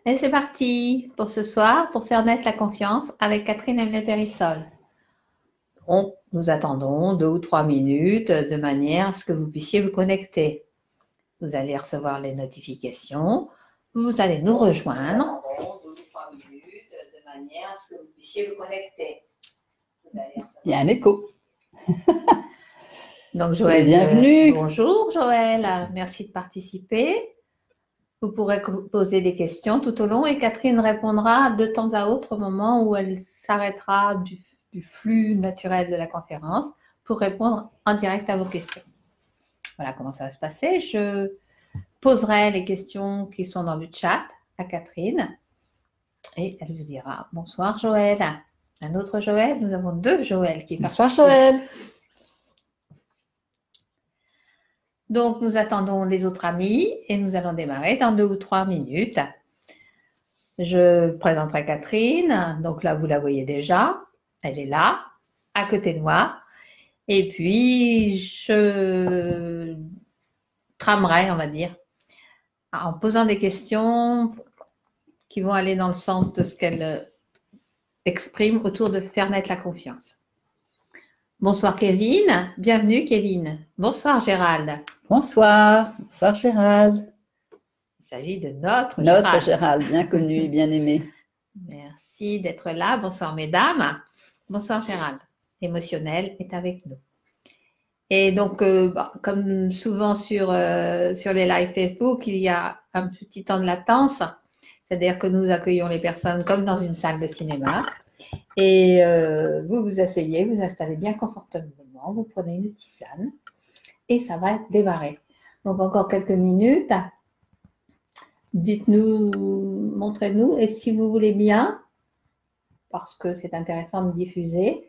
Et c'est parti pour ce soir, pour faire naître la confiance avec Catherine Emblé-Périssol. Nous attendons 2 ou 3 minutes de manière à ce que vous puissiez vous connecter. Vous allez recevoir les notifications, vous allez nous rejoindre. Nous attendons 2 ou 3 minutes de manière à ce que vous puissiez vous connecter. Il y a un écho. Donc Joël, bienvenue. Bonjour Joël, merci de participer. Vous pourrez poser des questions tout au long et Catherine répondra de temps à autre au moment où elle s'arrêtera du flux naturel de la conférence pour répondre en direct à vos questions. Voilà comment ça va se passer. Je poserai les questions qui sont dans le chat à Catherine et elle vous dira bonsoir Joël. Un autre Joël, nous avons 2 Joël qui participent. Bonsoir Joël. Donc, nous attendons les autres amis et nous allons démarrer dans 2 ou 3 minutes. Je présenterai Catherine. Donc là, vous la voyez déjà. Elle est là, à côté de moi. Et puis, je tramerai, on va dire, en posant des questions qui vont aller dans le sens de ce qu'elle exprime autour de faire naître la confiance. Bonsoir Kevin, bienvenue Kevin. Bonsoir Gérald. Bonsoir, bonsoir Gérald. Il s'agit de notre Gérald, bien connu et bien aimé. Merci d'être là. Bonsoir mesdames. Bonsoir Gérald. Émotionnel est avec nous. Et donc, comme souvent sur les lives Facebook, il y a un petit temps de latence. C'est-à-dire que nous accueillons les personnes comme dans une salle de cinéma. Et vous vous asseyez, vous installez bien confortablement, vous prenez une tisane et ça va démarrer. Donc encore quelques minutes. Dites-nous, montrez-nous, et si vous voulez bien, parce que c'est intéressant de diffuser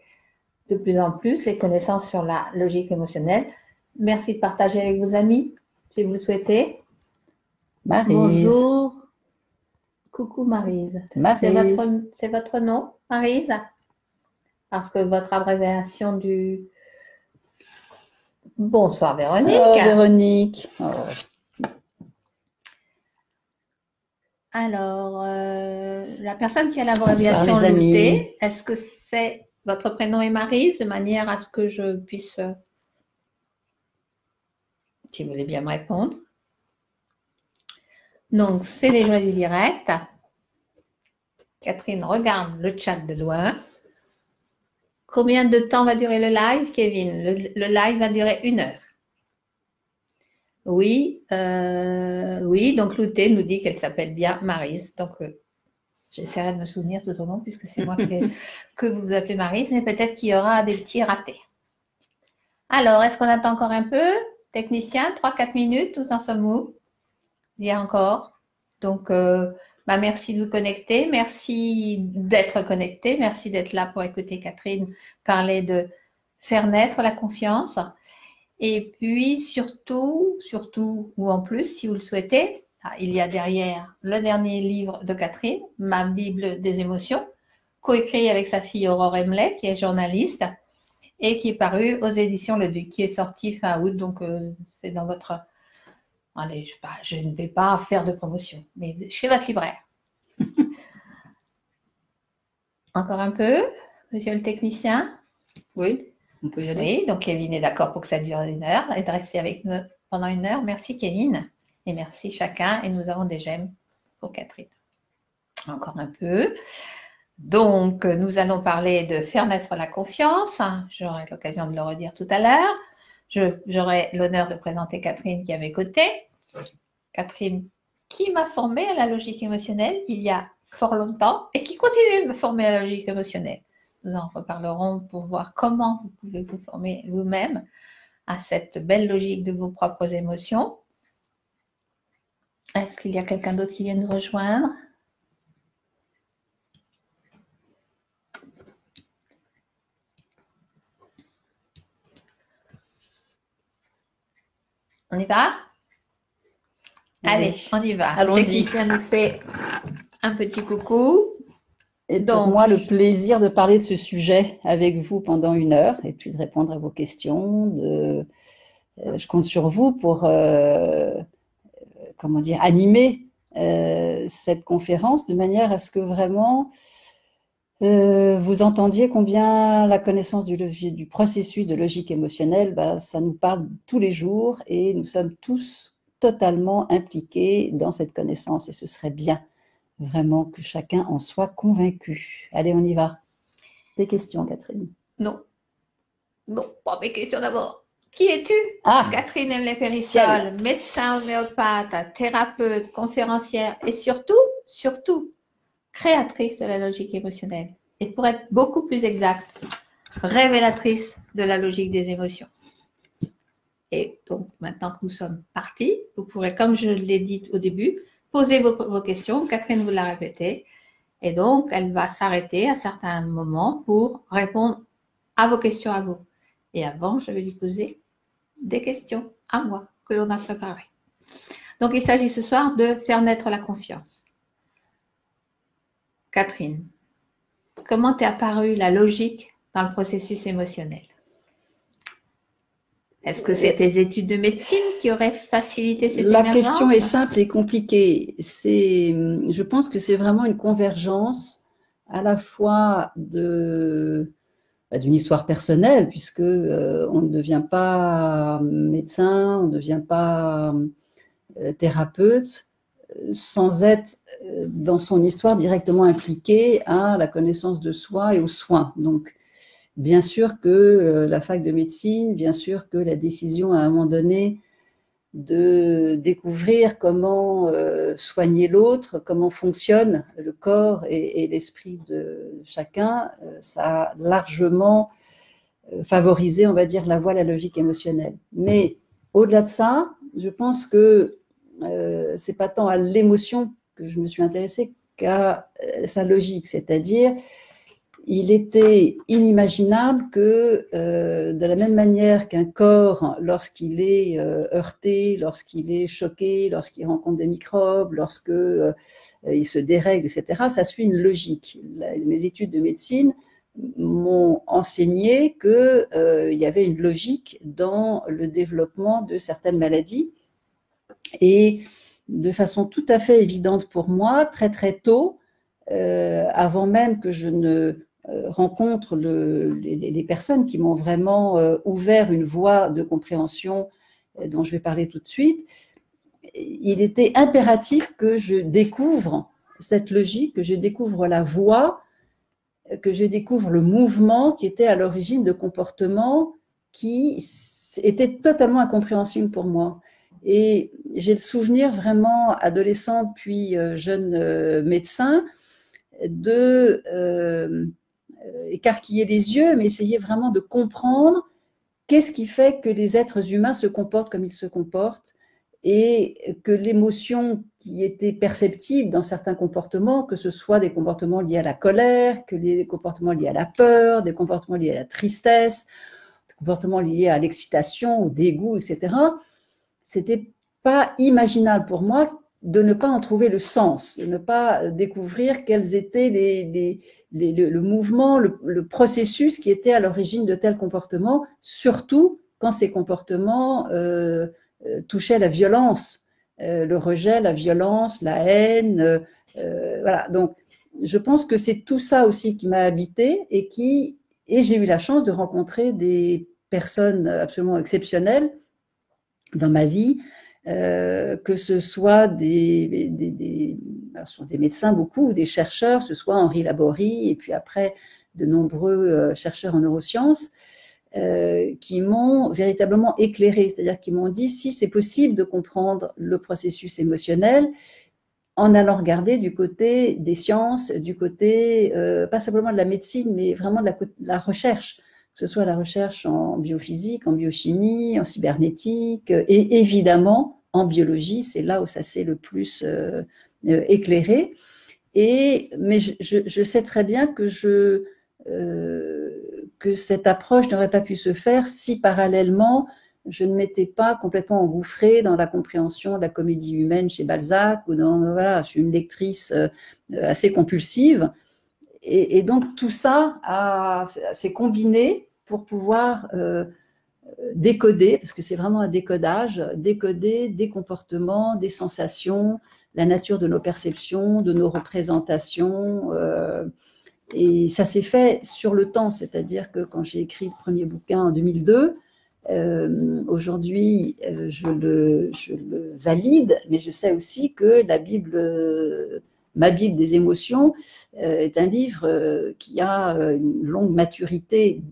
de plus en plus les connaissances sur la logique émotionnelle. Merci de partager avec vos amis, si vous le souhaitez. Maryse. Bonjour. Coucou Maryse. Maryse. C'est votre nom, Maryse? Parce que votre abréviation du... Bonsoir Véronique. Oh, Véronique. Oh. Alors, la personne qui a l'abréviation Louté, est-ce que c'est votre prénom est Maryse, de manière à ce que je puisse, si vous voulez bien me répondre. Donc, c'est les joies du direct. Catherine regarde le chat de loin. Combien de temps va durer le live, Kevin? Le live va durer 1 heure. Oui, donc Louté nous dit qu'elle s'appelle bien Maryse. Donc, j'essaierai de me souvenir tout au long, puisque c'est moi que vous appelez Maryse, mais peut-être qu'il y aura des petits ratés. Alors, est-ce qu'on attend encore un peu? Technicien, 3-4 minutes, nous en sommes où? Il y a encore. Donc, merci de vous connecter, merci d'être connecté, merci d'être là pour écouter Catherine parler de faire naître la confiance. Et puis, surtout, ou en plus, si vous le souhaitez, il y a derrière le dernier livre de Catherine, Ma Bible des émotions, coécrit avec sa fille Aurore Emlet, qui est journaliste, et qui est paru aux éditions Le Duc, qui est sorti fin août, donc c'est dans votre... Allez, je ne vais pas faire de promotion, mais chez votre libraire. Encore un peu, monsieur le technicien? Oui, on peut y aller. Oui, donc Kevin est d'accord pour que ça dure 1 heure et de rester avec nous pendant 1 heure. Merci Kevin et merci chacun. Et nous avons des j'aime pour Catherine. Encore un peu. Donc, nous allons parler de faire naître la confiance. J'aurai l'occasion de le redire tout à l'heure. J'aurai l'honneur de présenter Catherine qui est à mes côtés. Catherine qui m'a formée à la logique émotionnelle il y a fort longtemps et qui continue de me former à la logique émotionnelle. Nous en reparlerons pour voir comment vous pouvez vous former vous-même à cette belle logique de vos propres émotions. Est-ce qu'il y a quelqu'un d'autre qui vient nous rejoindre? On y va? Allez, on y va. Allons-y. Le technicien nous fait un petit coucou. Et pour moi, le plaisir de parler de ce sujet avec vous pendant 1 heure et puis de répondre à vos questions. Je compte sur vous pour, comment dire, animer cette conférence de manière à ce que vraiment vous entendiez combien la connaissance du processus de logique émotionnelle, ça nous parle tous les jours et nous sommes tous totalement impliqués dans cette connaissance et ce serait bien vraiment que chacun en soit convaincu. Allez, on y va. Des questions, Catherine? Non. Non, pas mes questions d'abord. Qui es-tu? Catherine Emler-Périssol, médecin homéopathe, thérapeute, conférencière et surtout, créatrice de la logique émotionnelle. Et pour être beaucoup plus exact, révélatrice de la logique des émotions. Et donc, maintenant que nous sommes partis, vous pourrez, comme je l'ai dit au début, poser vos questions. Catherine vous l'a répété. Et donc, elle va s'arrêter à certains moments pour répondre à vos questions à vous. Et avant, je vais lui poser des questions à moi que l'on a préparées. Donc, il s'agit ce soir de faire naître la confiance. Catherine, comment t'est apparue la logique dans le processus émotionnel? Est-ce que c'est tes études de médecine qui auraient facilité cette émergence? La question est simple et compliquée. Je pense que c'est vraiment une convergence à la fois d'une histoire personnelle, puisque on ne devient pas médecin, on ne devient pas thérapeute sans être dans son histoire directement impliqué à la connaissance de soi et aux soins. Donc, bien sûr que la fac de médecine, bien sûr que la décision à un moment donné de découvrir comment soigner l'autre, comment fonctionne le corps et l'esprit de chacun, ça a largement favorisé, on va dire, la voie, la logique émotionnelle. Mais au-delà de ça, je pense que c'est pas tant à l'émotion que je me suis intéressée qu'à sa logique, c'est-à-dire il était inimaginable que, de la même manière qu'un corps, lorsqu'il est heurté, lorsqu'il est choqué, lorsqu'il rencontre des microbes, lorsque il se dérègle, etc., ça suit une logique. Mes études de médecine m'ont enseigné qu'il y avait une logique dans le développement de certaines maladies. Et de façon tout à fait évidente pour moi, très très tôt, avant même que je ne rencontre les personnes qui m'ont vraiment ouvert une voie de compréhension dont je vais parler tout de suite, il était impératif que je découvre cette logique, que je découvre la voie, que je découvre le mouvement qui était à l'origine de comportements qui étaient totalement incompréhensibles pour moi. Et j'ai le souvenir vraiment, adolescente puis jeune médecin, de écarquiller les yeux, mais essayer vraiment de comprendre qu'est-ce qui fait que les êtres humains se comportent comme ils se comportent et que l'émotion qui était perceptible dans certains comportements, que ce soit des comportements liés à la colère, que des comportements liés à la peur, des comportements liés à la tristesse, des comportements liés à l'excitation, au dégoût, etc., c'était pas imaginable pour moi de ne pas en trouver le sens, de ne pas découvrir quels étaient le mouvement, le processus qui était à l'origine de tels comportements, surtout quand ces comportements touchaient la violence, le rejet, la violence, la haine. Voilà. Donc, je pense que c'est tout ça aussi qui m'a habité et j'ai eu la chance de rencontrer des personnes absolument exceptionnelles dans ma vie, que ce soit ce sont des médecins beaucoup, ou des chercheurs, ce soit Henri Laborie, et puis après de nombreux chercheurs en neurosciences, qui m'ont véritablement éclairé, c'est-à-dire qui m'ont dit si c'est possible de comprendre le processus émotionnel en allant regarder du côté des sciences, du côté pas simplement de la médecine, mais vraiment de la recherche, que ce soit la recherche en biophysique, en biochimie, en cybernétique, et évidemment en biologie, c'est là où ça s'est le plus éclairé. Mais je sais très bien que cette approche n'aurait pas pu se faire si parallèlement je ne m'étais pas complètement engouffrée dans la compréhension de la comédie humaine chez Balzac, ou voilà, je suis une lectrice assez compulsive. Et donc tout ça s'est combiné pour pouvoir décoder, parce que c'est vraiment un décodage, décoder des comportements, des sensations, la nature de nos perceptions, de nos représentations. Et ça s'est fait sur le temps, c'est-à-dire que quand j'ai écrit le premier bouquin en 2002, aujourd'hui, je le valide, mais je sais aussi que la Bible, ma Bible des émotions, est un livre qui a une longue maturité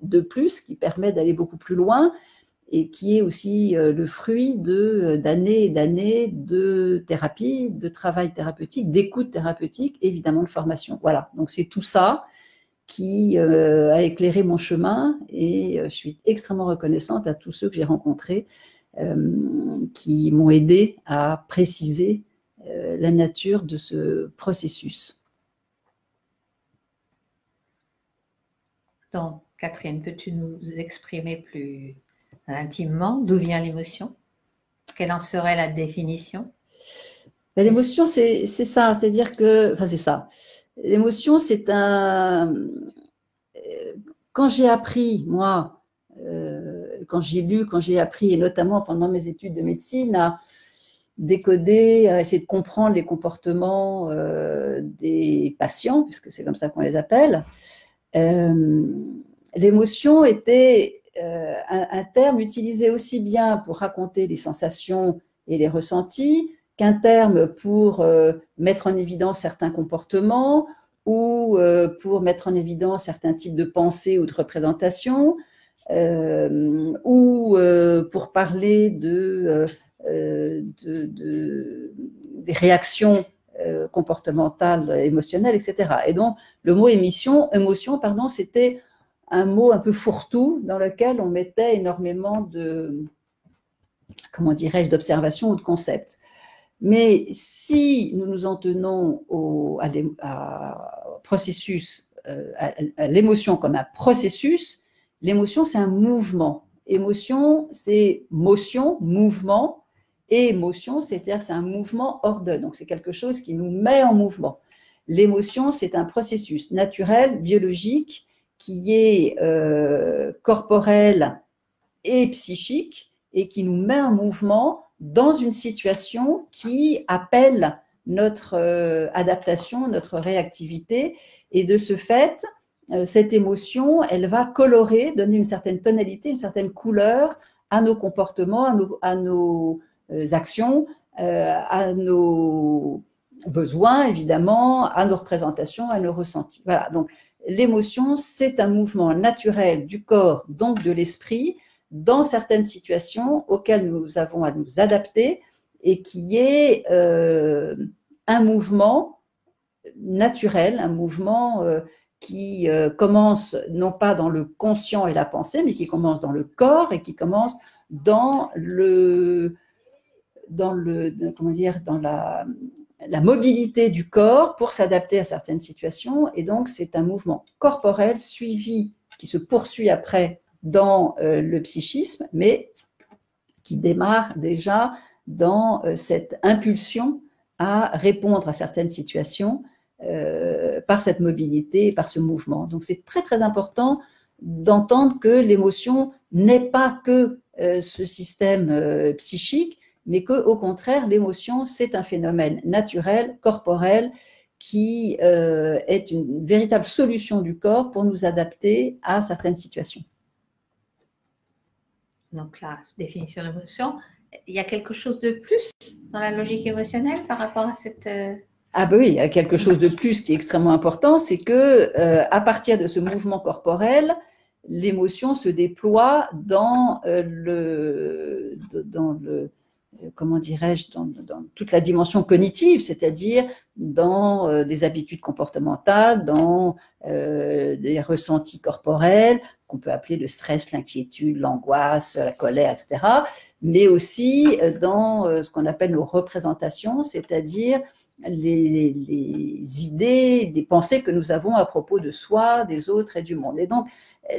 de plus, qui permet d'aller beaucoup plus loin et qui est aussi le fruit d'années et d'années de thérapie, de travail thérapeutique, d'écoute thérapeutique, évidemment de formation. Voilà, donc c'est tout ça qui a éclairé mon chemin et je suis extrêmement reconnaissante à tous ceux que j'ai rencontrés qui m'ont aidé à préciser la nature de ce processus. Donc, Catherine, peux-tu nous exprimer plus intimement d'où vient l'émotion? Quelle en serait la définition? L'émotion, c'est ça, c'est-à-dire que, enfin c'est ça. L'émotion, c'est un. Quand j'ai appris, moi, quand j'ai lu, quand j'ai appris, et notamment pendant mes études de médecine, à décoder, à essayer de comprendre les comportements des patients, puisque c'est comme ça qu'on les appelle, l'émotion était un terme utilisé aussi bien pour raconter les sensations et les ressentis qu'un terme pour mettre en évidence certains comportements ou pour mettre en évidence certains types de pensées ou de représentations, ou pour parler des réactions comportementales, émotionnelles, etc. Et donc, le mot émotion, c'était un mot un peu fourre-tout dans lequel on mettait énormément de, comment dirais-je, d'observations ou de concepts. Mais si nous nous en tenons processus, à l'émotion comme un processus, l'émotion c'est un mouvement. Émotion c'est motion, mouvement, et émotion c'est-à-dire c'est un mouvement ordonné. Donc c'est quelque chose qui nous met en mouvement. L'émotion c'est un processus naturel, biologique, qui est corporel et psychique et qui nous met en mouvement dans une situation qui appelle notre adaptation, notre réactivité. Et de ce fait, cette émotion, elle va colorer, donner une certaine tonalité, une certaine couleur à nos comportements, à nos actions, à nos besoins, évidemment, à nos représentations, à nos ressentis. Voilà, donc l'émotion, c'est un mouvement naturel du corps, donc de l'esprit, dans certaines situations auxquelles nous avons à nous adapter et qui est un mouvement naturel, un mouvement qui commence non pas dans le conscient et la pensée, mais qui commence dans le corps et qui commence dans la mobilité du corps pour s'adapter à certaines situations. Et donc, c'est un mouvement corporel suivi, qui se poursuit après dans le psychisme, mais qui démarre déjà dans cette impulsion à répondre à certaines situations par cette mobilité, par ce mouvement. Donc c'est très très important d'entendre que l'émotion n'est pas que ce système psychique, mais qu'au contraire, l'émotion, c'est un phénomène naturel, corporel, qui est une véritable solution du corps pour nous adapter à certaines situations. Donc la définition de l'émotion, il y a quelque chose de plus dans la logique émotionnelle par rapport à cette… Ah ben oui, il y a quelque chose de plus qui est extrêmement important, c'est que à partir de ce mouvement corporel, l'émotion se déploie dans comment dirais-je, dans toute la dimension cognitive, c'est-à-dire dans des habitudes comportementales, dans des ressentis corporels, qu'on peut appeler le stress, l'inquiétude, l'angoisse, la colère, etc., mais aussi dans ce qu'on appelle nos représentations, c'est-à-dire les idées, des pensées que nous avons à propos de soi, des autres et du monde. Et donc,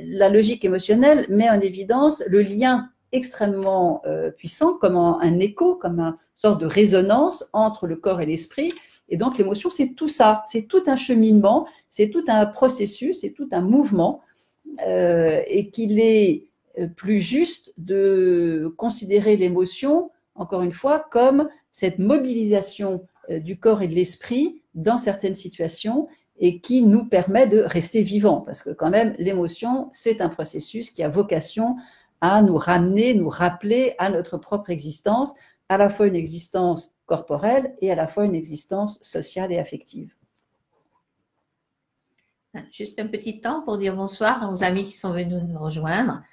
la logique émotionnelle met en évidence le lien extrêmement puissant, comme un écho, comme une sorte de résonance entre le corps et l'esprit. Et donc, l'émotion, c'est tout ça, c'est tout un cheminement, c'est tout un processus, c'est tout un mouvement, et qu'il est plus juste de considérer l'émotion encore une fois, comme cette mobilisation du corps et de l'esprit dans certaines situations et qui nous permet de rester vivants. Parce que quand même, l'émotion, c'est un processus qui a vocation à nous ramener, nous rappeler à notre propre existence, à la fois une existence corporelle et à la fois une existence sociale et affective. Juste un petit temps pour dire bonsoir aux amis qui sont venus nous rejoindre,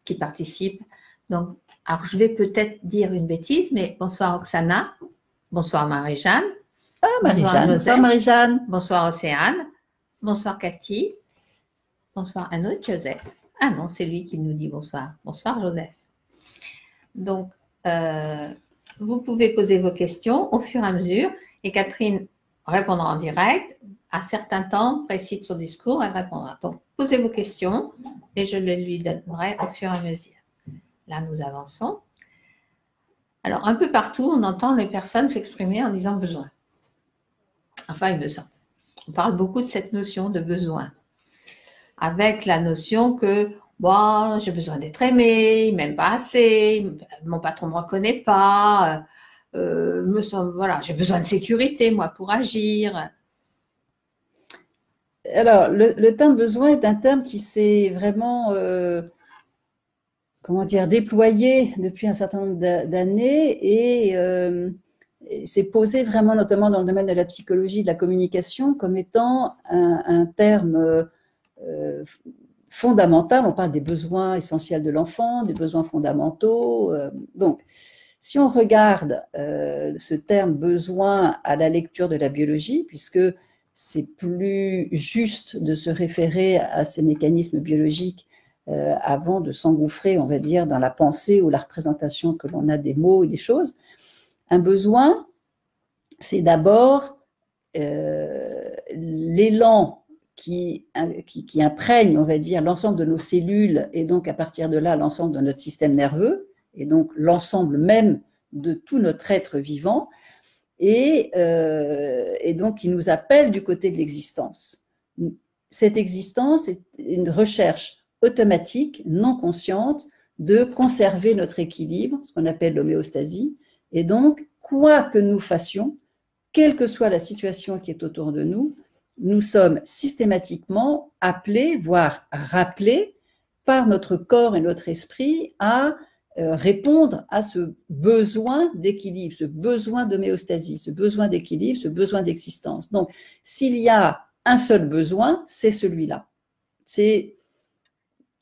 qui participent. Donc, alors je vais peut-être dire une bêtise, mais bonsoir Oksana, bonsoir Marie-Jeanne. Ah, Marie-Jeanne, bonsoir Marie-Jeanne. Bonsoir Océane, bonsoir Cathy, bonsoir un autre Joseph. Ah non, c'est lui qui nous dit bonsoir. Bonsoir Joseph. Donc, vous pouvez poser vos questions au fur et à mesure et Catherine répondra en direct. À certains temps précis de son discours, elle répondra. Donc, posez vos questions et je les lui donnerai au fur et à mesure. Là, nous avançons. Alors, un peu partout, on entend les personnes s'exprimer en disant besoin. Enfin, il me semble. On parle beaucoup de cette notion de besoin. Avec la notion que bon, j'ai besoin d'être aimé, il ne m'aime pas assez, mon patron ne me reconnaît pas, voilà, j'ai besoin de sécurité, moi, pour agir. Alors, le terme besoin est un terme qui s'est vraiment, comment dire, déployé depuis un certain nombre d'années et s'est posé vraiment, notamment dans le domaine de la psychologie, de la communication, comme étant un terme fondamental. On parle des besoins essentiels de l'enfant, des besoins fondamentaux. Donc, si on regarde ce terme besoin à la lecture de la biologie, puisque c'est plus juste de se référer à ces mécanismes biologiques avant de s'engouffrer, on va dire, dans la pensée ou la représentation que l'on a des mots et des choses. Un besoin, c'est d'abord l'élan qui imprègne, on va dire, l'ensemble de nos cellules et donc à partir de là, l'ensemble de notre système nerveux et donc l'ensemble même de tout notre être vivant et donc qui nous appelle du côté de l'existence. Cette existence est une recherche automatique, non consciente, de conserver notre équilibre, ce qu'on appelle l'homéostasie, et donc, quoi que nous fassions, quelle que soit la situation qui est autour de nous, nous sommes systématiquement appelés, voire rappelés, par notre corps et notre esprit à répondre à ce besoin d'équilibre, ce besoin d'homéostasie, ce besoin d'équilibre, ce besoin d'existence. Donc, s'il y a un seul besoin, c'est celui-là. C'est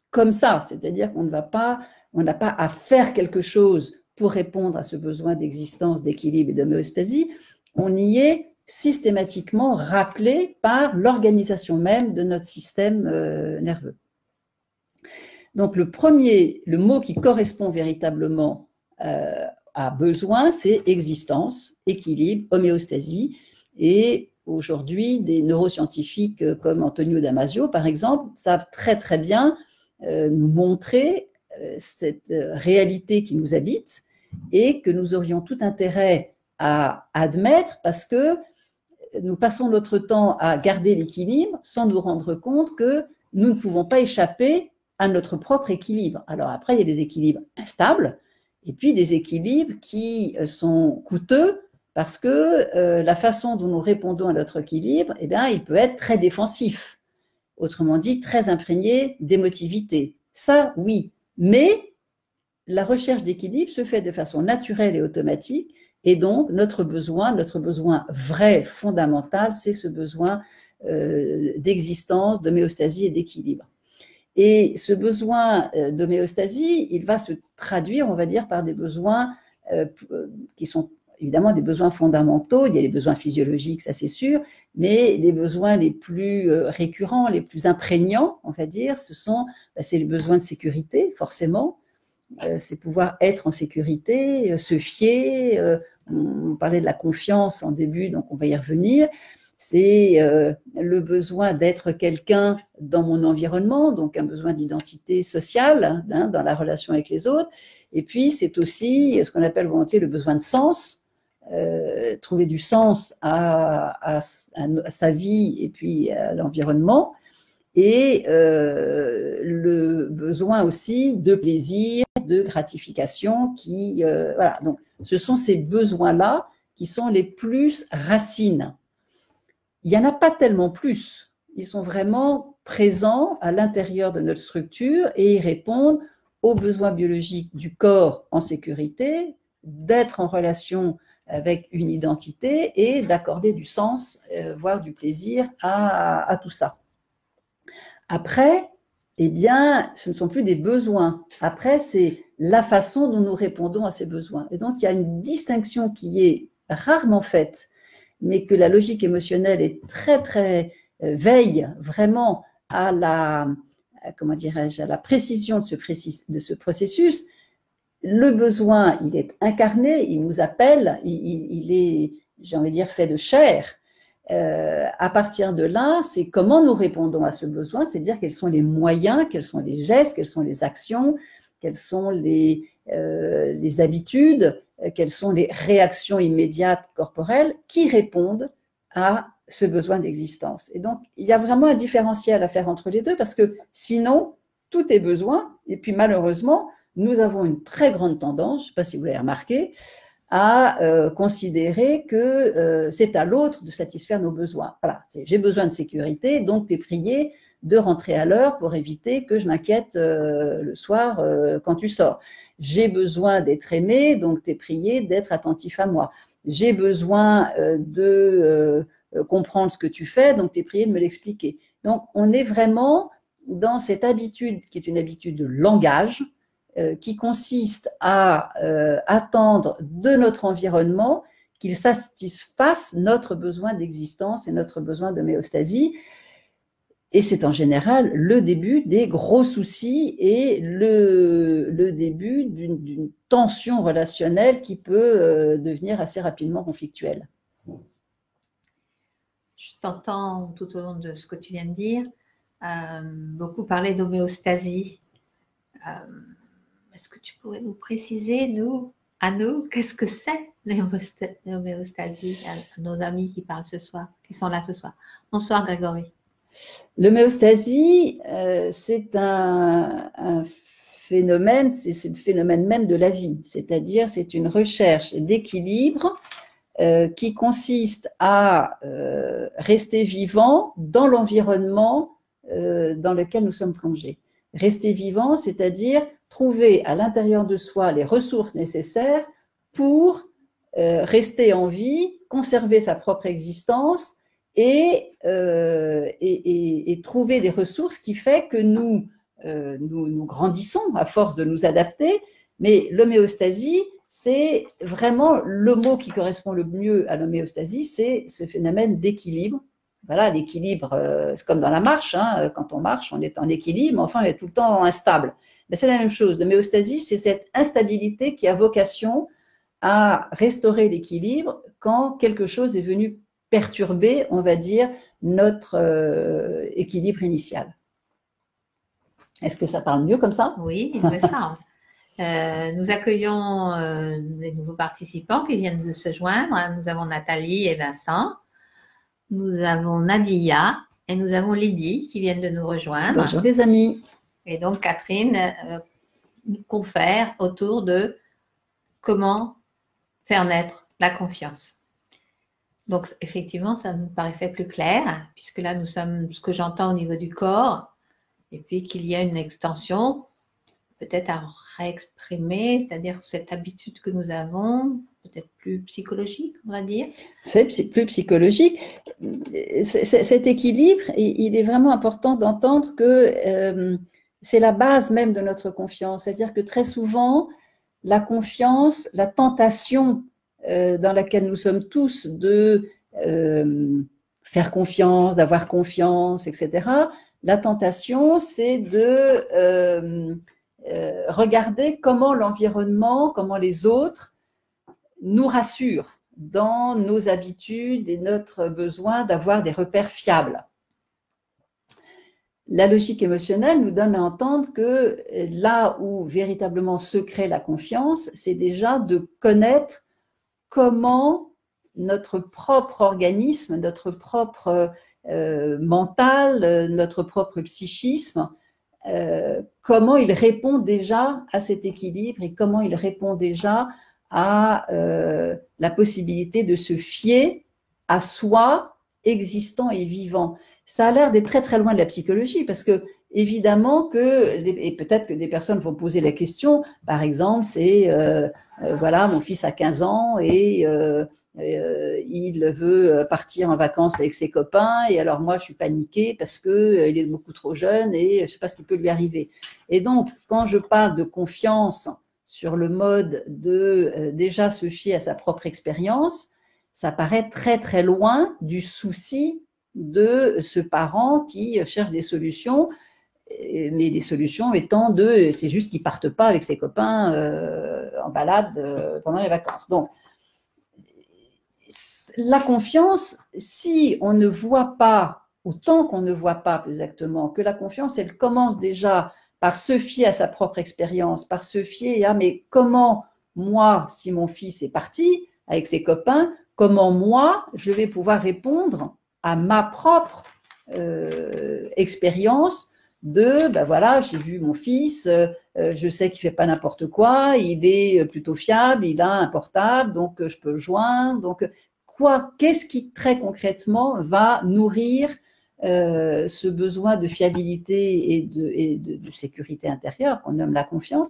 comme ça, c'est-à-dire qu'on n'a pas à faire quelque chose pour répondre à ce besoin d'existence, d'équilibre et d'homéostasie. On y est systématiquement rappelé par l'organisation même de notre système nerveux. Donc le mot qui correspond véritablement à besoin, c'est existence, équilibre, homéostasie. Et aujourd'hui, des neuroscientifiques comme Antonio Damasio, par exemple, savent très très bien nous montrer cette réalité qui nous habite et que nous aurions tout intérêt à admettre parce que nous passons notre temps à garder l'équilibre sans nous rendre compte que nous ne pouvons pas échapper à notre propre équilibre. Alors après, il y a des équilibres instables et puis des équilibres qui sont coûteux parce que la façon dont nous répondons à notre équilibre, eh bien, il peut être très défensif, autrement dit très imprégné d'émotivité. Ça, oui, mais la recherche d'équilibre se fait de façon naturelle et automatique et donc notre besoin vrai, fondamental, c'est ce besoin d'existence, d'homéostasie et d'équilibre. Et ce besoin d'homéostasie, il va se traduire, on va dire, par des besoins qui sont évidemment des besoins fondamentaux. Il y a les besoins physiologiques, ça c'est sûr, mais les besoins les plus récurrents, les plus imprégnants, on va dire, c'est les besoins de sécurité, forcément. C'est pouvoir être en sécurité, se fier. On parlait de la confiance en début, donc on va y revenir. C'est le besoin d'être quelqu'un dans mon environnement, donc un besoin d'identité sociale hein, dans la relation avec les autres. Et puis, c'est aussi ce qu'on appelle volontiers le besoin de sens, trouver du sens à sa vie et puis à l'environnement. et le besoin aussi de plaisir, de gratification qui, voilà. Donc, ce sont ces besoins-là qui sont les plus racines. Il n'y en a pas tellement plus. Ils sont vraiment présents à l'intérieur de notre structure et ils répondent aux besoins biologiques du corps en sécurité, d'être en relation avec une identité et d'accorder du sens, voire du plaisir à tout ça. Après, eh bien, ce ne sont plus des besoins. Après, c'est la façon dont nous répondons à ces besoins. Et donc, il y a une distinction qui est rarement faite, mais que la logique émotionnelle est très, veille vraiment à la, comment dirais-je, à la précision de ce processus. Le besoin, il est incarné, il nous appelle, il est, j'ai envie de dire, fait de chair. À partir de là, c'est comment nous répondons à ce besoin, c'est-à-dire quels sont les moyens, quels sont les gestes, quelles sont les actions, quelles sont les habitudes, quelles sont les réactions immédiates corporelles qui répondent à ce besoin d'existence. Et donc, il y a vraiment un différentiel à faire entre les deux parce que sinon, tout est besoin. Et puis malheureusement, nous avons une très grande tendance, je ne sais pas si vous l'avez remarqué, à considérer que c'est à l'autre de satisfaire nos besoins. Voilà, j'ai besoin de sécurité, donc tu es prié de rentrer à l'heure pour éviter que je m'inquiète le soir quand tu sors. J'ai besoin d'être aimé, donc tu es prié d'être attentif à moi. J'ai besoin de comprendre ce que tu fais, donc tu es prié de me l'expliquer. Donc, on est vraiment dans cette habitude qui est une habitude de langage, qui consiste à attendre de notre environnement qu'il satisfasse notre besoin d'existence et notre besoin d'homéostasie. Et c'est en général le début des gros soucis et le début d'une tension relationnelle qui peut devenir assez rapidement conflictuelle. Je t'entends tout au long de ce que tu viens de dire, beaucoup parler d'homéostasie. Est-ce que tu pourrais nous préciser, à nous, qu'est-ce que c'est l'homéostasie, à nos amis qui parlent ce soir, qui sont là ce soir? Bonsoir Grégory. L'homéostasie, c'est un phénomène, c'est le phénomène même de la vie, c'est-à-dire c'est une recherche d'équilibre qui consiste à rester vivant dans l'environnement dans lequel nous sommes plongés. Rester vivant, c'est-à-dire trouver à l'intérieur de soi les ressources nécessaires pour rester en vie, conserver sa propre existence et trouver des ressources qui fait que nous grandissons à force de nous adapter. Mais l'homéostasie, c'est vraiment le mot qui correspond le mieux à l'homéostasie, c'est ce phénomène d'équilibre. Voilà, l'équilibre, c'est comme dans la marche, hein, quand on marche, on est en équilibre, mais enfin, on est tout le temps instable. Mais c'est la même chose. L'homéostasie, c'est cette instabilité qui a vocation à restaurer l'équilibre quand quelque chose est venu perturber, on va dire, notre équilibre initial. Est-ce que ça parle mieux comme ça? Oui, il me semble. Nous accueillons les nouveaux participants qui viennent de se joindre. Nous avons Nathalie et Vincent. Nous avons Nadia et nous avons Lydie qui viennent de nous rejoindre. Bonjour les amis. Et donc Catherine nous confère autour de comment faire naître la confiance. Donc effectivement, ça nous paraissait plus clair, puisque là nous sommes ce que j'entends au niveau du corps, et puis qu'il y a une extension peut-être à réexprimer, c'est-à-dire cette habitude que nous avons, peut-être plus psychologique, on va dire. C'est plus psychologique. Cet équilibre, il est vraiment important d'entendre que c'est la base même de notre confiance. C'est-à-dire que très souvent, la confiance, la tentation dans laquelle nous sommes tous de faire confiance, d'avoir confiance, etc. La tentation, c'est de regarder comment l'environnement, comment les autres nous rassurent dans nos habitudes et notre besoin d'avoir des repères fiables. La logique émotionnelle nous donne à entendre que là où véritablement se crée la confiance, c'est déjà de connaître comment notre propre organisme, notre propre mental, notre propre psychisme, comment il répond déjà à cet équilibre et comment il répond déjà à la possibilité de se fier à soi existant et vivant. Ça a l'air d'être très très loin de la psychologie parce que évidemment que, et peut-être que des personnes vont poser la question, par exemple, c'est voilà, mon fils a 15 ans et il veut partir en vacances avec ses copains et alors moi je suis paniquée parce qu'il est beaucoup trop jeune et je ne sais pas ce qui peut lui arriver. Et donc, quand je parle de confiance sur le mode de déjà se fier à sa propre expérience, ça paraît très très loin du souci de ce parent qui cherche des solutions, mais les solutions étant c'est juste qu'il ne parte pas avec ses copains en balade pendant les vacances. Donc, la confiance, si on ne voit pas, autant qu'on ne voit pas plus exactement, que la confiance, elle commence déjà par se fier à sa propre expérience, par se fier à mais comment moi, si mon fils est parti avec ses copains, comment moi, je vais pouvoir répondre à ma propre expérience de, ben voilà, j'ai vu mon fils, je sais qu'il ne fait pas n'importe quoi, il est plutôt fiable, il a un portable, donc je peux le joindre. Donc, qu'est-ce qui très concrètement va nourrir ce besoin de fiabilité et de sécurité intérieure qu'on nomme la confiance?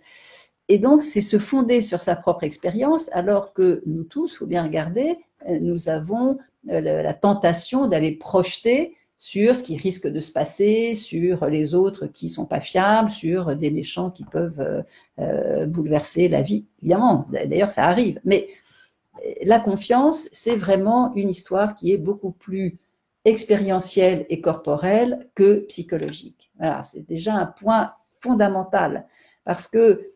Et donc, c'est se fonder sur sa propre expérience, alors que nous tous, il faut bien regarder, nous avons la tentation d'aller projeter sur ce qui risque de se passer, sur les autres qui ne sont pas fiables, sur des méchants qui peuvent bouleverser la vie. Évidemment, d'ailleurs, ça arrive. Mais la confiance, c'est vraiment une histoire qui est beaucoup plus expérientielle et corporelle que psychologique. Voilà, c'est déjà un point fondamental. Parce que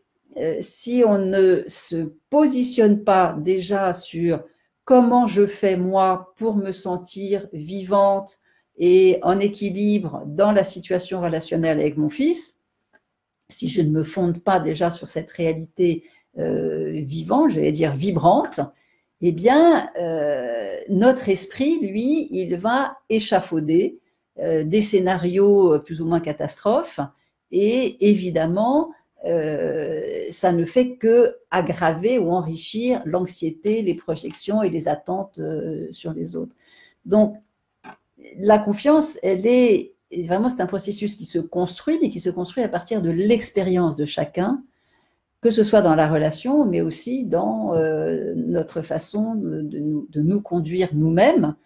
si on ne se positionne pas déjà sur comment je fais moi pour me sentir vivante et en équilibre dans la situation relationnelle avec mon fils, si je ne me fonde pas déjà sur cette réalité vivante, j'allais dire vibrante, eh bien, notre esprit, lui, il va échafauder des scénarios plus ou moins catastrophes et évidemment, ça ne fait que aggraver ou enrichir l'anxiété, les projections et les attentes sur les autres. Donc, la confiance, vraiment, c'est un processus qui se construit, mais qui se construit à partir de l'expérience de chacun, que ce soit dans la relation, mais aussi dans notre façon de nous conduire nous-mêmes.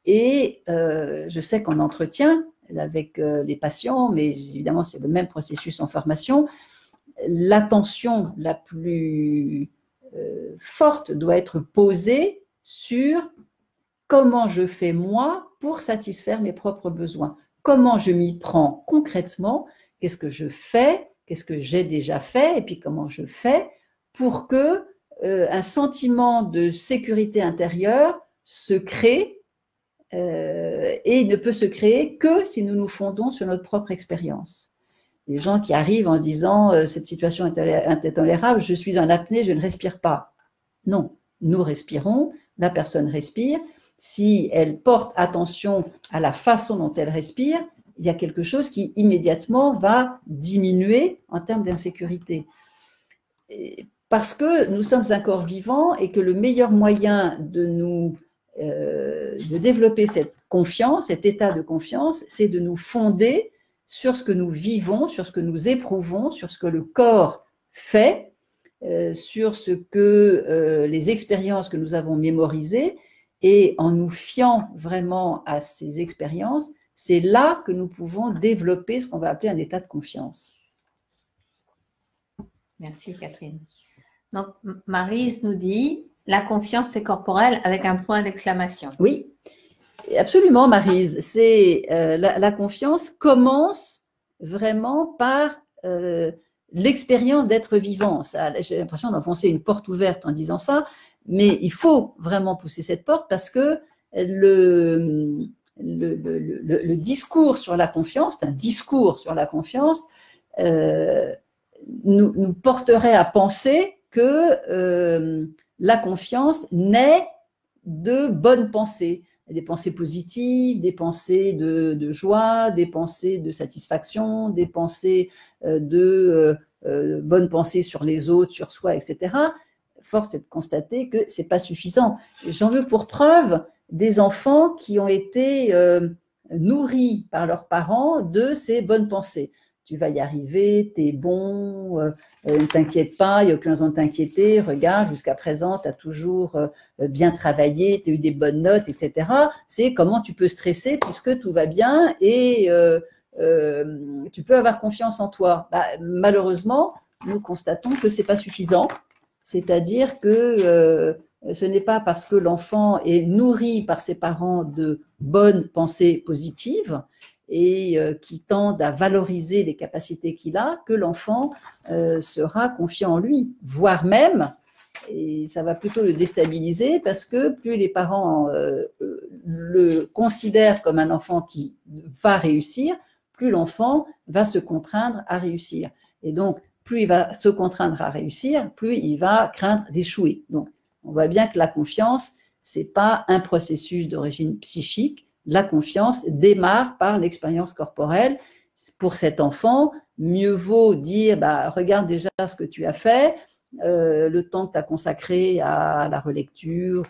Et je sais qu'en entretien avec les patients, mais évidemment c'est le même processus en formation, l'attention la plus forte doit être posée sur comment je fais moi pour satisfaire mes propres besoins. Comment je m'y prends concrètement, qu'est-ce que je fais, qu'est-ce que j'ai déjà fait, et puis comment je fais pour que un sentiment de sécurité intérieure se crée et il ne peut se créer que si nous nous fondons sur notre propre expérience. Les gens qui arrivent en disant cette situation est intolérable, je suis en apnée, je ne respire pas. Non, nous respirons, la personne respire. Si elle porte attention à la façon dont elle respire, il y a quelque chose qui immédiatement va diminuer en termes d'insécurité. Parce que nous sommes un corps vivant et que le meilleur moyen de développer cette confiance, cet état de confiance, c'est de nous fonder sur ce que nous vivons, sur ce que nous éprouvons, sur ce que le corps fait, sur ce que les expériences que nous avons mémorisées, et en nous fiant vraiment à ces expériences, c'est là que nous pouvons développer ce qu'on va appeler un état de confiance. Merci Catherine. Donc Maryse nous dit, la confiance c'est corporel avec un point d'exclamation. Oui, absolument Maryse. C'est la confiance commence vraiment par l'expérience d'être vivant. J'ai l'impression d'enfoncer une porte ouverte en disant ça, mais il faut vraiment pousser cette porte parce que le discours sur la confiance, c'est un discours sur la confiance, nous porterait à penser que la confiance naît de bonnes pensées, des pensées positives, des pensées de joie, des pensées de satisfaction, des pensées bonnes pensées sur les autres, sur soi, etc. Force est de constater que ce n'est pas suffisant. J'en veux pour preuve des enfants qui ont été nourris par leurs parents de ces bonnes pensées. Tu vas y arriver, tu es bon, ne t'inquiète pas, il n'y a aucune raison de t'inquiéter, regarde, jusqu'à présent, tu as toujours bien travaillé, tu as eu des bonnes notes, etc. C'est comment tu peux stresser puisque tout va bien et tu peux avoir confiance en toi. Malheureusement, nous constatons que ce n'est pas suffisant, c'est-à-dire que ce n'est pas parce que l'enfant est nourri par ses parents de bonnes pensées positives et qui tendent à valoriser les capacités qu'il a, que l'enfant sera confiant en lui, voire même, et ça va plutôt le déstabiliser parce que plus les parents le considèrent comme un enfant qui va réussir, plus l'enfant va se contraindre à réussir. Et donc, plus il va se contraindre à réussir, plus il va craindre d'échouer. Donc, on voit bien que la confiance, ce n'est pas un processus d'origine psychique. La confiance démarre par l'expérience corporelle. Pour cet enfant, mieux vaut dire regarde déjà ce que tu as fait, le temps que tu as consacré à la relecture,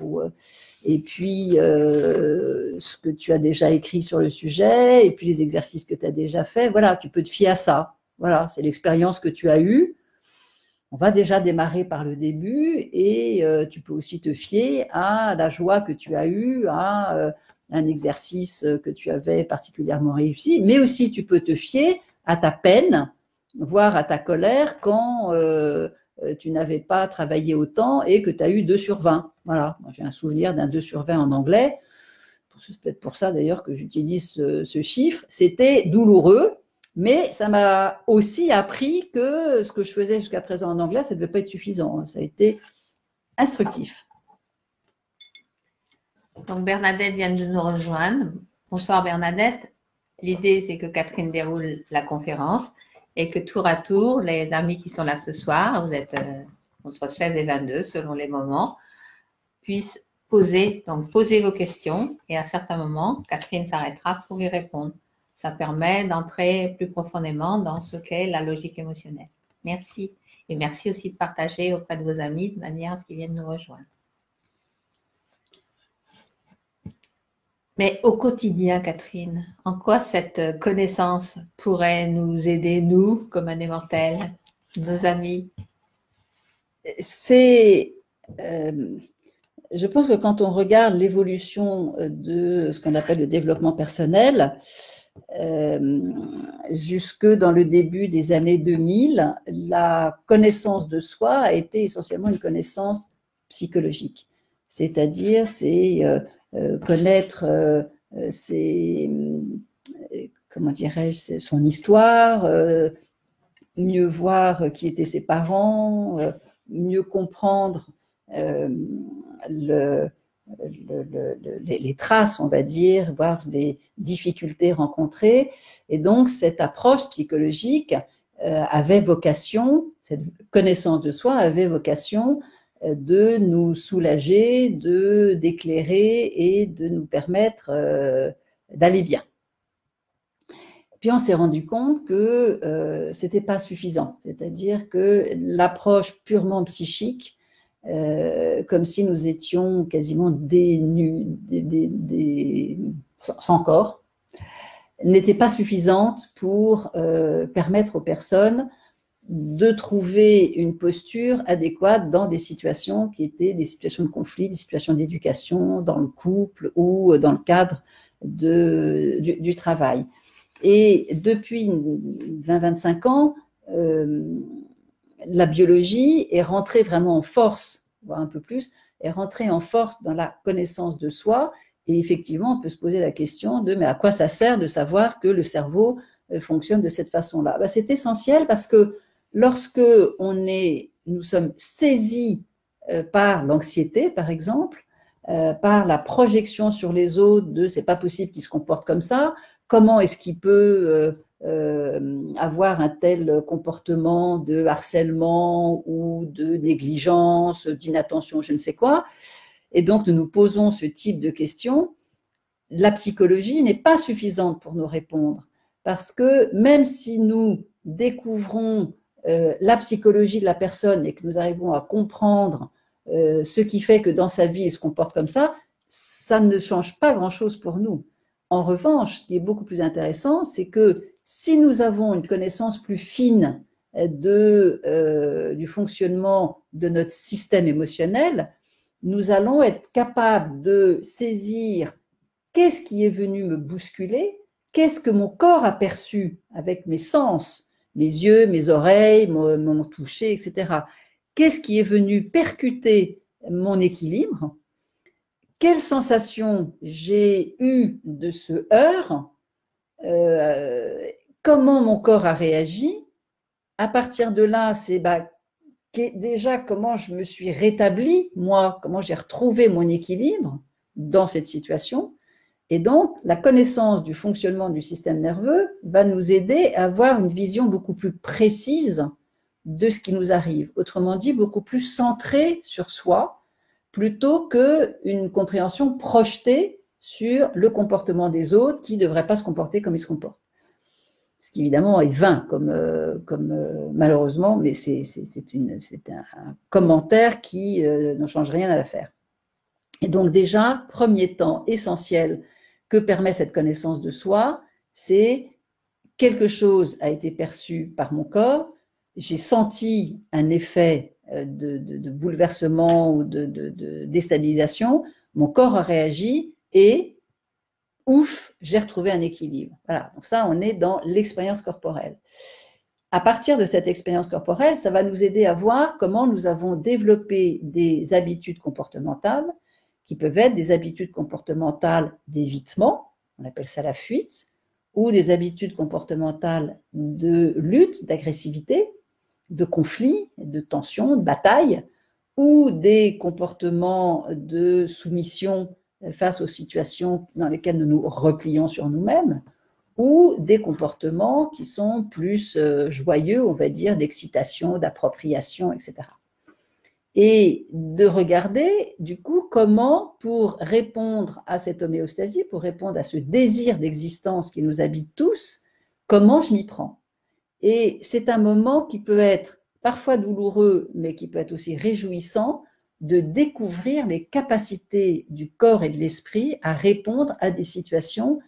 et puis ce que tu as déjà écrit sur le sujet, et puis les exercices que tu as déjà faits. Voilà, tu peux te fier à ça. Voilà, c'est l'expérience que tu as eue. On va déjà démarrer par le début et tu peux aussi te fier à la joie que tu as eue, à un exercice que tu avais particulièrement réussi, mais aussi tu peux te fier à ta peine, voire à ta colère quand tu n'avais pas travaillé autant et que tu as eu 2 sur 20. Voilà, moi, j'ai un souvenir d'un 2 sur 20 en anglais. C'est peut-être pour ça d'ailleurs que j'utilise ce chiffre. C'était douloureux. Mais ça m'a aussi appris que ce que je faisais jusqu'à présent en anglais, ça ne devait pas être suffisant. Ça a été instructif. Donc Bernadette vient de nous rejoindre. Bonsoir Bernadette. L'idée, c'est que Catherine déroule la conférence et que tour à tour, les amis qui sont là ce soir, vous êtes entre 16 et 22 selon les moments, puissent poser vos questions et à certains moments, Catherine s'arrêtera pour y répondre. Ça permet d'entrer plus profondément dans ce qu'est la logique émotionnelle. Merci. Et merci aussi de partager auprès de vos amis de manière à ce qu'ils viennent nous rejoindre. Mais au quotidien, Catherine, en quoi cette connaissance pourrait nous aider, nous, comme un mortels, nos amis? Je pense que quand on regarde l'évolution de ce qu'on appelle le développement personnel, jusque dans le début des années 2000, la connaissance de soi a été essentiellement une connaissance psychologique. C'est-à-dire, c'est connaître comment dirais-je, son histoire, mieux voir qui étaient ses parents, mieux comprendre les traces, on va dire, voire les difficultés rencontrées. Et donc, cette approche psychologique avait vocation, cette connaissance de soi avait vocation de nous soulager, d'éclairer et de nous permettre d'aller bien. Puis on s'est rendu compte que ce n'était pas suffisant, c'est-à-dire que l'approche purement psychique, comme si nous étions quasiment sans corps, n'était pas suffisante pour permettre aux personnes de trouver une posture adéquate dans des situations qui étaient des situations de conflit, des situations d'éducation, dans le couple ou dans le cadre du travail. Et depuis 20-25 ans, la biologie est rentrée vraiment en force, voire un peu plus, est rentrée en force dans la connaissance de soi. Et effectivement, on peut se poser la question de mais à quoi ça sert de savoir que le cerveau fonctionne de cette façon-là? C'est essentiel parce que lorsque nous sommes saisis par l'anxiété, par exemple, par la projection sur les autres de c'est pas possible qu'ils se comportent comme ça, comment est-ce qu'il peut avoir un tel comportement de harcèlement ou de négligence, d'inattention, je ne sais quoi, et donc nous nous posons ce type de questions, la psychologie n'est pas suffisante pour nous répondre. Parce que même si nous découvrons la psychologie de la personne et que nous arrivons à comprendre ce qui fait que dans sa vie, il se comporte comme ça ne change pas grand-chose pour nous. En revanche, ce qui est beaucoup plus intéressant, c'est que si nous avons une connaissance plus fine du fonctionnement de notre système émotionnel, nous allons être capables de saisir qu'est-ce qui est venu me bousculer, qu'est-ce que mon corps a perçu avec mes sens, mes yeux, mes oreilles, mon toucher, etc. Qu'est-ce qui est venu percuter mon équilibre? Quelle sensation j'ai eue de ce heurt? Comment mon corps a réagi? À partir de là, c'est déjà comment je me suis rétablie, moi, comment j'ai retrouvé mon équilibre dans cette situation. Et donc, la connaissance du fonctionnement du système nerveux va nous aider à avoir une vision beaucoup plus précise de ce qui nous arrive. Autrement dit, beaucoup plus centrée sur soi, plutôt qu'une compréhension projetée sur le comportement des autres qui ne devraient pas se comporter comme ils se comportent. Ce qui évidemment est vain, malheureusement, mais c'est un commentaire qui ne change rien à l'affaire. Et donc déjà, premier temps essentiel que permet cette connaissance de soi, c'est quelque chose a été perçu par mon corps, j'ai senti un effet de bouleversement ou de déstabilisation, mon corps a réagi et ouf, j'ai retrouvé un équilibre. Voilà, donc ça, on est dans l'expérience corporelle. À partir de cette expérience corporelle, ça va nous aider à voir comment nous avons développé des habitudes comportementales qui peuvent être des habitudes comportementales d'évitement, on appelle ça la fuite, ou des habitudes comportementales de lutte, d'agressivité, de conflit, de tension, de bataille, ou des comportements de soumission face aux situations dans lesquelles nous nous replions sur nous-mêmes, ou des comportements qui sont plus joyeux, on va dire, d'excitation, d'appropriation, etc. Et de regarder, du coup, comment, pour répondre à cette homéostasie, pour répondre à ce désir d'existence qui nous habite tous, comment je m'y prends. Et c'est un moment qui peut être parfois douloureux, mais qui peut être aussi réjouissant, de découvrir les capacités du corps et de l'esprit à répondre à des situations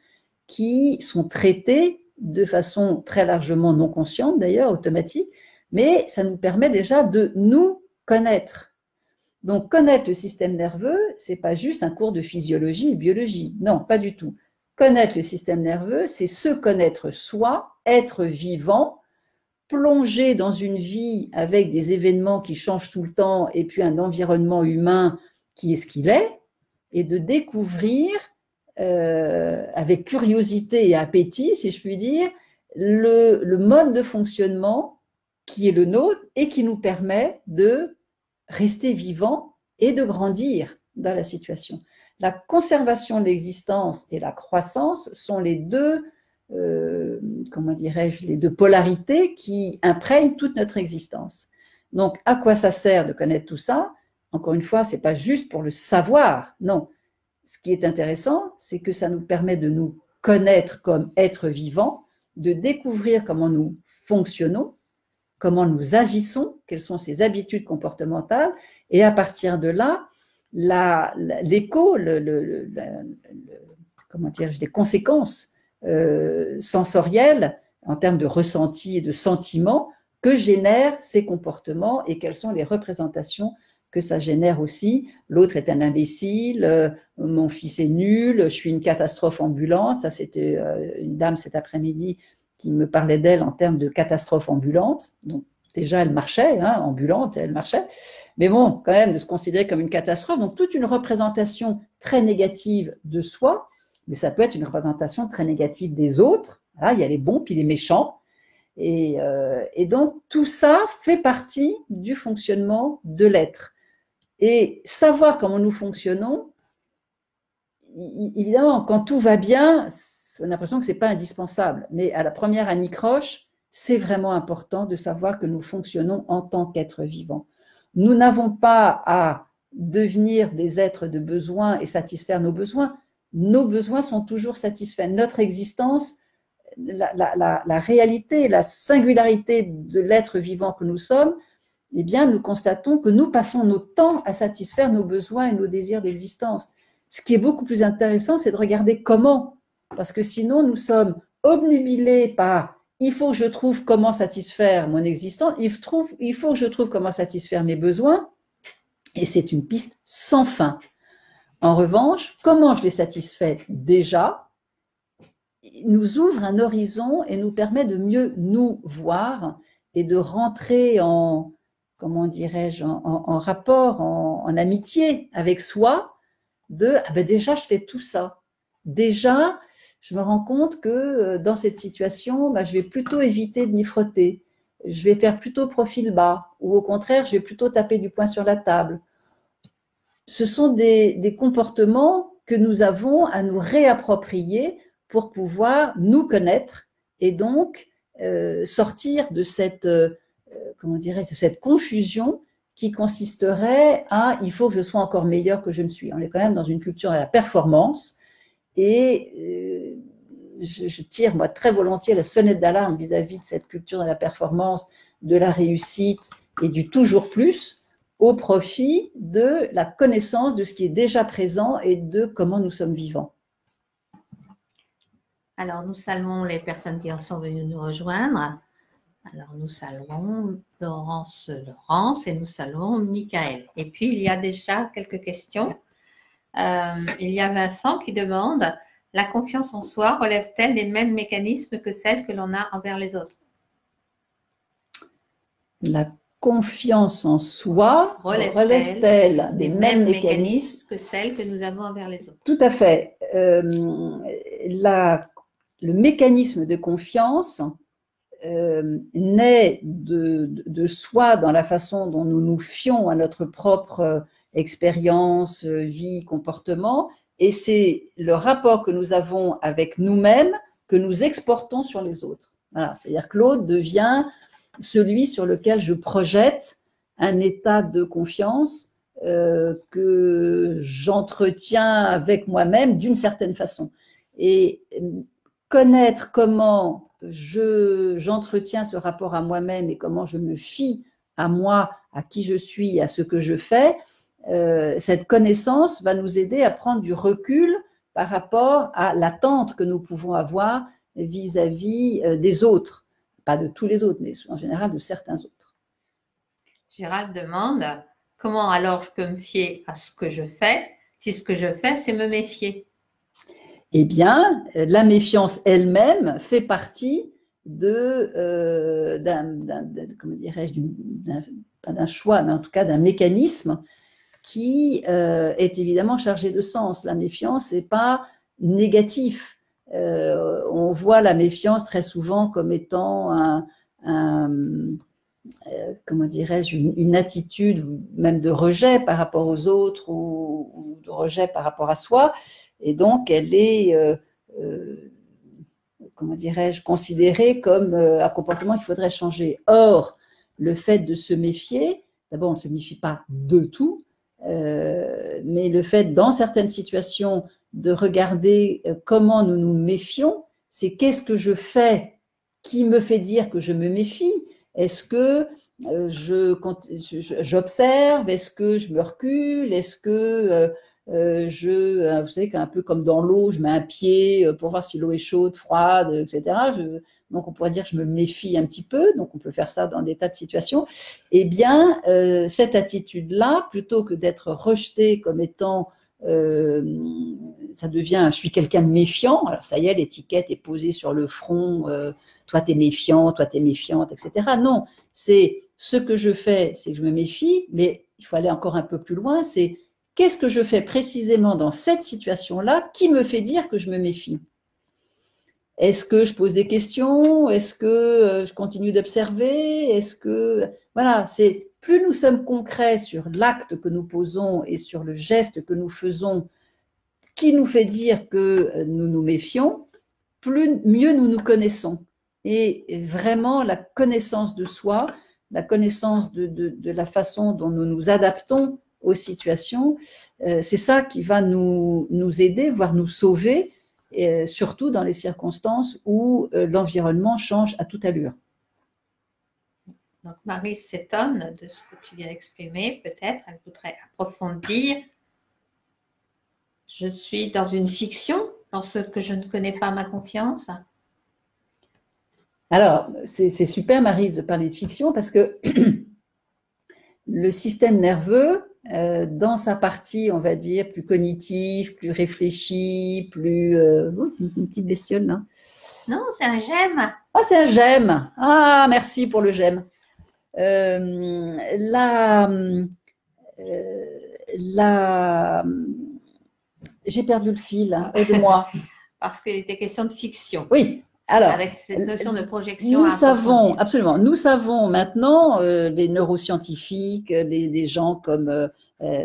qui sont traitées de façon très largement non consciente, d'ailleurs, automatique, mais ça nous permet déjà de nous connaître. Donc, connaître le système nerveux, ce n'est pas juste un cours de physiologie et de biologie. Non, pas du tout. Connaître le système nerveux, c'est se connaître soi, être vivant, plonger dans une vie avec des événements qui changent tout le temps et puis un environnement humain qui est ce qu'il est, et de découvrir avec curiosité et appétit, si je puis dire, le mode de fonctionnement qui est le nôtre et qui nous permet de rester vivant et de grandir dans la situation. La conservation de l'existence et la croissance sont les deux, comment dirais-je, les deux polarités qui imprègnent toute notre existence. Donc, à quoi ça sert de connaître tout ça? Encore une fois, ce n'est pas juste pour le savoir, non. Ce qui est intéressant, c'est que ça nous permet de nous connaître comme êtres vivants, de découvrir comment nous fonctionnons, comment nous agissons, quelles sont ces habitudes comportementales, et à partir de là, l'écho, comment dire, des conséquences sensorielles en termes de ressenti et de sentiments que génèrent ces comportements et quelles sont les représentations que ça génère aussi. L'autre est un imbécile, mon fils est nul, je suis une catastrophe ambulante. Ça, c'était une dame cet après-midi qui me parlait d'elle en termes de catastrophe ambulante. Donc, déjà, elle marchait, hein, ambulante, elle marchait. Mais bon, quand même, de se considérer comme une catastrophe. Donc, toute une représentation très négative de soi, mais ça peut être une représentation très négative des autres. Voilà, il y a les bons puis les méchants. Et donc, tout ça fait partie du fonctionnement de l'être. Et savoir comment nous fonctionnons, évidemment, quand tout va bien, on a l'impression que ce n'est pas indispensable. Mais à la première anicroche, c'est vraiment important de savoir que nous fonctionnons en tant qu'êtres vivants. Nous n'avons pas à devenir des êtres de besoin et satisfaire nos besoins sont toujours satisfaits. Notre existence, la réalité, la singularité de l'être vivant que nous sommes, eh bien, nous constatons que nous passons notre temps à satisfaire nos besoins et nos désirs d'existence. Ce qui est beaucoup plus intéressant, c'est de regarder comment, parce que sinon, nous sommes obnubilés par « il faut que je trouve comment satisfaire mon existence, il faut que je trouve comment satisfaire mes besoins », et c'est une piste sans fin. En revanche, comment je les satisfais déjà, nous ouvre un horizon et nous permet de mieux nous voir et de rentrer en, comment dirais-je, en rapport, en amitié avec soi, de ah ben déjà je fais tout ça. Déjà, je me rends compte que dans cette situation, je vais plutôt éviter de m'y frotter. Je vais faire plutôt profil bas, ou au contraire, je vais plutôt taper du poing sur la table. Ce sont des comportements que nous avons à nous réapproprier pour pouvoir nous connaître et donc sortir de cette, comment dirais-je, de cette confusion qui consisterait à « il faut que je sois encore meilleur que je ne suis ». On est quand même dans une culture à la performance et je tire moi très volontiers la sonnette d'alarme vis-à-vis de cette culture de la performance, de la réussite et du toujours plus au profit de la connaissance de ce qui est déjà présent et de comment nous sommes vivants. Alors, nous saluons les personnes qui sont venues nous rejoindre. Alors, nous saluons Laurence et nous saluons Michael. Et puis, il y a déjà quelques questions. Il y a Vincent qui demande « La confiance en soi relève-t-elle des mêmes mécanismes que celle que l'on a envers les autres ?» La confiance en soi relève-t-elle des mêmes mécanismes que celles que nous avons envers les autres? Tout à fait. Le mécanisme de confiance naît de soi dans la façon dont nous nous fions à notre propre expérience, vie, comportement, et c'est le rapport que nous avons avec nous-mêmes que nous exportons sur les autres. Voilà, c'est-à-dire que l'autre devient celui sur lequel je projette un état de confiance que j'entretiens avec moi-même d'une certaine façon. Et connaître comment j'entretiens ce rapport à moi-même et comment je me fie à moi, à qui je suis, à ce que je fais, cette connaissance va nous aider à prendre du recul par rapport à l'attente que nous pouvons avoir vis-à-vis des autres. Pas de tous les autres, mais en général de certains autres. Gérald demande « Comment alors je peux me fier à ce que je fais si ce que je fais, c'est me méfier ?» Eh bien, la méfiance elle-même fait partie comment dirais-je, pas d'un choix, mais en tout cas d'un mécanisme qui est évidemment chargé de sens. La méfiance n'est pas négatif. On voit la méfiance très souvent comme étant comment dirais-je, une attitude même de rejet par rapport aux autres ou de rejet par rapport à soi. Et donc, elle est, comment dirais-je, considérée comme un comportement qu'il faudrait changer. Or, le fait de se méfier, d'abord, on ne se méfie pas de tout, mais le fait, dans certaines situations, de regarder comment nous nous méfions, c'est qu'est-ce que je fais qui me fait dire que je me méfie? Est-ce que j'observe? Est-ce que je me recule? Est-ce que vous savez qu'un peu comme dans l'eau, je mets un pied pour voir si l'eau est chaude, froide, etc. Donc on pourrait dire que je me méfie un petit peu, donc on peut faire ça dans des tas de situations. Eh bien, cette attitude-là, plutôt que d'être rejetée comme étant ça devient je suis quelqu'un de méfiant, alors ça y est, l'étiquette est posée sur le front, toi t'es méfiant, toi t'es méfiante, etc. Non, c'est ce que je fais, c'est que je me méfie, mais il faut aller encore un peu plus loin, c'est qu'est-ce que je fais précisément dans cette situation-là qui me fait dire que je me méfie? Est-ce que je pose des questions? Est-ce que je continue d'observer? Est-ce que… Voilà, c'est plus nous sommes concrets sur l'acte que nous posons et sur le geste que nous faisons qui nous fait dire que nous nous méfions, mieux nous nous connaissons. Et vraiment, la connaissance de soi, la connaissance de la façon dont nous nous adaptons aux situations, c'est ça qui va nous aider, voire nous sauver, surtout dans les circonstances où l'environnement change à toute allure. Donc Marie s'étonne de ce que tu viens d'exprimer, peut-être, elle voudrait approfondir. Je suis dans une fiction lorsque je ne connais pas ma confiance. Alors, c'est super, Maryse, de parler de fiction parce que le système nerveux, dans sa partie, on va dire, plus cognitive, plus réfléchie, plus… une petite bestiole, là. Non, c'est un gemme. Ah, c'est un gemme. Ah, merci pour le gemme. J'ai perdu le fil, hein. Aide-moi. Parce qu'il était question de fiction. Oui. Alors, avec cette notion de projection. Nous savons, absolument, nous savons maintenant, les neuroscientifiques, des gens comme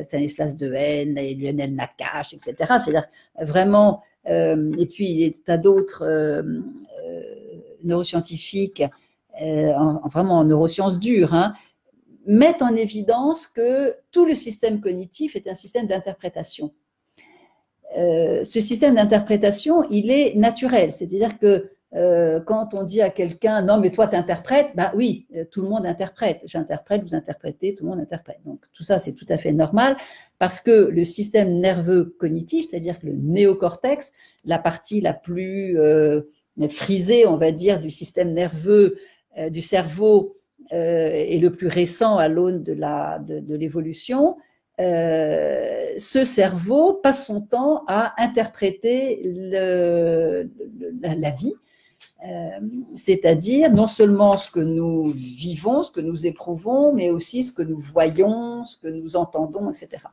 Stanislas Dehaene, et Lionel Nakache, etc. C'est-à-dire vraiment, et puis il y a des tas d'autres neuroscientifiques, vraiment en neurosciences dures, hein, mettent en évidence que tout le système cognitif est un système d'interprétation. Ce système d'interprétation, il est naturel, c'est-à-dire que quand on dit à quelqu'un « non mais toi tu interprètes », bah oui, tout le monde interprète, j'interprète, vous interprétez, tout le monde interprète. Donc tout ça c'est tout à fait normal parce que le système nerveux cognitif, c'est-à-dire que le néocortex, la partie la plus frisée on va dire du système nerveux du cerveau et le plus récent à l'aune de l'évolution, ce cerveau passe son temps à interpréter la vie, c'est-à-dire non seulement ce que nous vivons, ce que nous éprouvons, mais aussi ce que nous voyons, ce que nous entendons, etc.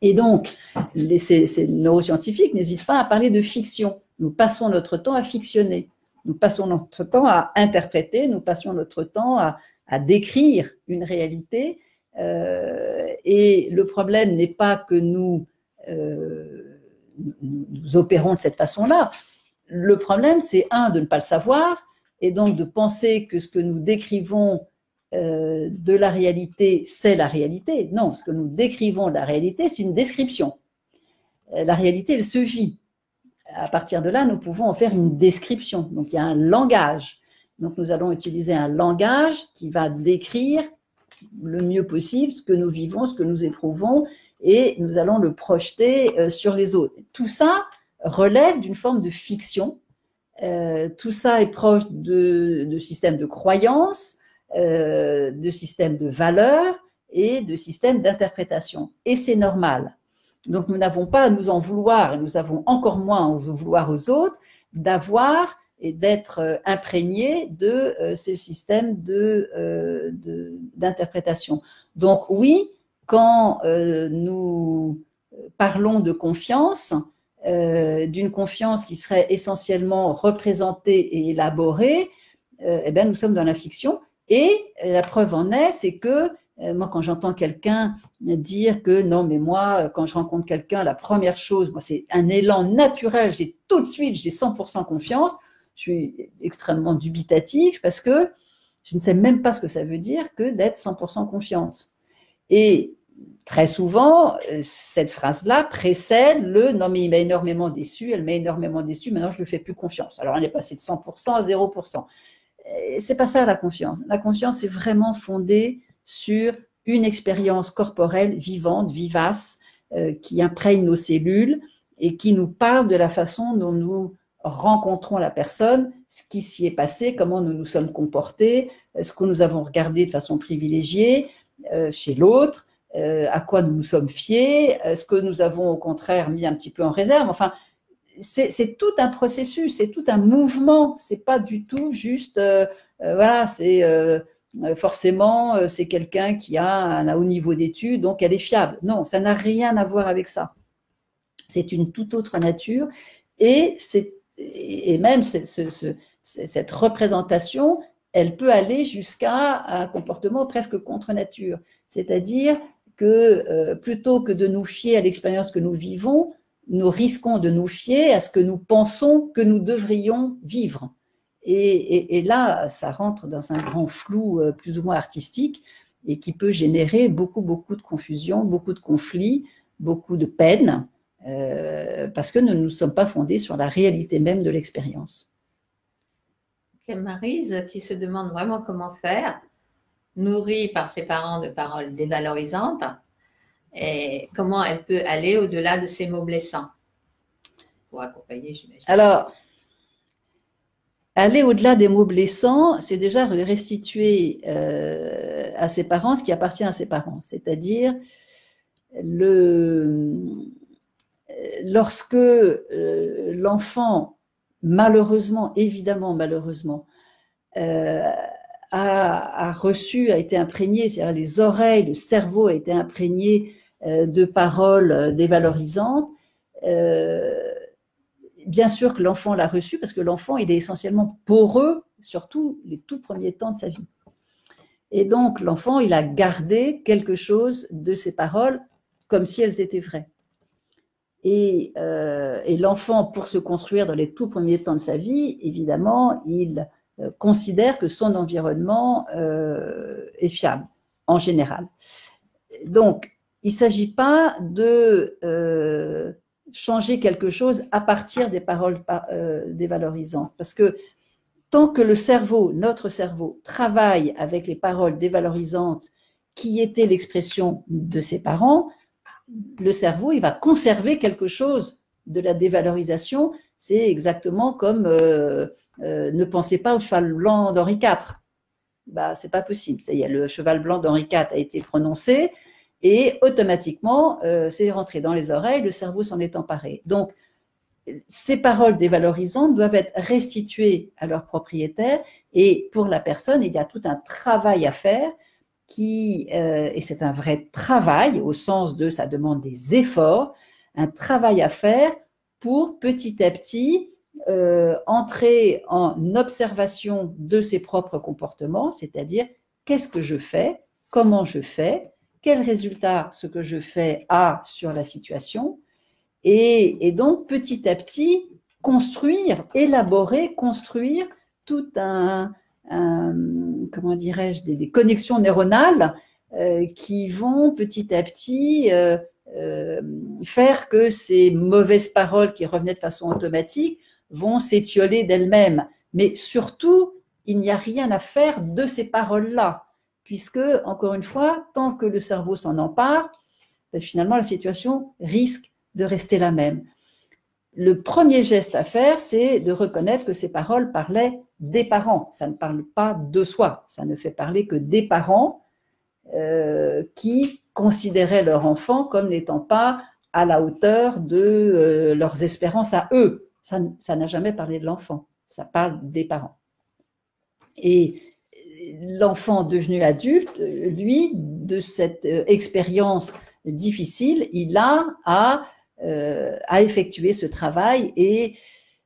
Et donc, ces neuroscientifiques n'hésitent pas à parler de fiction. Nous passons notre temps à fictionner, nous passons notre temps à interpréter, nous passons notre temps à décrire une réalité. Et le problème n'est pas que nous opérons de cette façon-là. Le problème, c'est de ne pas le savoir, et donc de penser que ce que nous décrivons de la réalité, c'est la réalité. Non, ce que nous décrivons de la réalité, c'est une description. La réalité, elle se vit. À partir de là, nous pouvons en faire une description. Donc, il y a un langage. Donc, nous allons utiliser un langage qui va décrire le mieux possible ce que nous vivons, ce que nous éprouvons, et nous allons le projeter sur les autres. Tout ça relève d'une forme de fiction. Tout ça est proche de systèmes de croyances, de systèmes de valeurs et de systèmes d'interprétation. Et c'est normal. Donc, nous n'avons pas à nous en vouloir, et nous avons encore moins à en vouloir aux autres, d'avoir et d'être imprégné de ce système d'interprétation. Donc oui, quand nous parlons de confiance, d'une confiance qui serait essentiellement représentée et élaborée, eh bien, nous sommes dans la fiction. Et la preuve en est, c'est que moi, quand j'entends quelqu'un dire que non, mais moi, quand je rencontre quelqu'un, la première chose, moi, c'est un élan naturel, tout de suite, j'ai 100% confiance. Je suis extrêmement dubitative parce que je ne sais même pas ce que ça veut dire que d'être 100% confiante. Et très souvent, cette phrase-là précède le « non mais il m'a énormément déçu, elle m'a énormément déçu, maintenant je ne lui fais plus confiance ». Alors elle est passée de 100% à 0%. C'est pas ça la confiance. La confiance est vraiment fondée sur une expérience corporelle vivante, vivace, qui imprègne nos cellules et qui nous parle de la façon dont nous rencontrons la personne, ce qui s'y est passé, comment nous nous sommes comportés, ce que nous avons regardé de façon privilégiée chez l'autre, à quoi nous nous sommes fiés, ce que nous avons au contraire mis un petit peu en réserve. Enfin, c'est tout un processus, c'est tout un mouvement, c'est pas du tout juste, voilà, c'est forcément, c'est quelqu'un qui a un haut niveau d'études, donc elle est fiable. Non, ça n'a rien à voir avec ça. C'est une toute autre nature et même cette représentation, elle peut aller jusqu'à un comportement presque contre nature. C'est-à-dire que plutôt que de nous fier à l'expérience que nous vivons, nous risquons de nous fier à ce que nous pensons que nous devrions vivre. Et là, ça rentre dans un grand flou plus ou moins artistique. et qui peut générer beaucoup de confusion, beaucoup de conflits, beaucoup de peine, parce que nous ne nous sommes pas fondés sur la réalité même de l'expérience. Maryse, qui se demande vraiment comment faire, nourrie par ses parents de paroles dévalorisantes, et comment elle peut aller au-delà de ces mots blessants pour accompagner, j'imagine. Alors, aller au-delà des mots blessants, c'est déjà restituer à ses parents ce qui appartient à ses parents, c'est-à-dire lorsque l'enfant, malheureusement, évidemment malheureusement, a été imprégné, c'est-à-dire les oreilles, le cerveau a été imprégné de paroles dévalorisantes, bien sûr que l'enfant l'a reçu, parce que l'enfant, il est essentiellement poreux, surtout les tout premiers temps de sa vie. Et donc, l'enfant, il a gardé quelque chose de ces paroles comme si elles étaient vraies. Et l'enfant, pour se construire dans les tout premiers temps de sa vie, évidemment, il considère que son environnement est fiable, en général. Donc, il ne s'agit pas de changer quelque chose à partir des paroles dévalorisantes, parce que tant que le cerveau, notre cerveau, travaille avec les paroles dévalorisantes qui étaient l'expression de ses parents, le cerveau, il va conserver quelque chose de la dévalorisation. C'est exactement comme ne pensez pas au cheval blanc d'Henri IV. Bah, c'est pas possible. Ça y est, le cheval blanc d'Henri IV a été prononcé et automatiquement, c'est rentré dans les oreilles, le cerveau s'en est emparé. Donc, ces paroles dévalorisantes doivent être restituées à leur propriétaire, et pour la personne, il y a tout un travail à faire et c'est un vrai travail au sens de ça demande des efforts, un travail à faire pour petit à petit entrer en observation de ses propres comportements, c'est-à-dire qu'est-ce que je fais, comment je fais, quel résultat ce que je fais a sur la situation, et donc petit à petit élaborer, construire tout comment dirais-je, des connexions neuronales qui vont petit à petit faire que ces mauvaises paroles qui revenaient de façon automatique vont s'étioler d'elles-mêmes. Mais surtout, il n'y a rien à faire de ces paroles-là, puisque, encore une fois, tant que le cerveau s'en empare, finalement, la situation risque de rester la même. Le premier geste à faire, c'est de reconnaître que ces paroles parlaient des parents. Ça ne parle pas de soi, ça ne fait parler que des parents qui considéraient leur enfant comme n'étant pas à la hauteur de leurs espérances à eux. Ça n'a jamais parlé de l'enfant, ça parle des parents. Et l'enfant devenu adulte, lui, de cette expérience difficile, il a à effectuer ce travail, et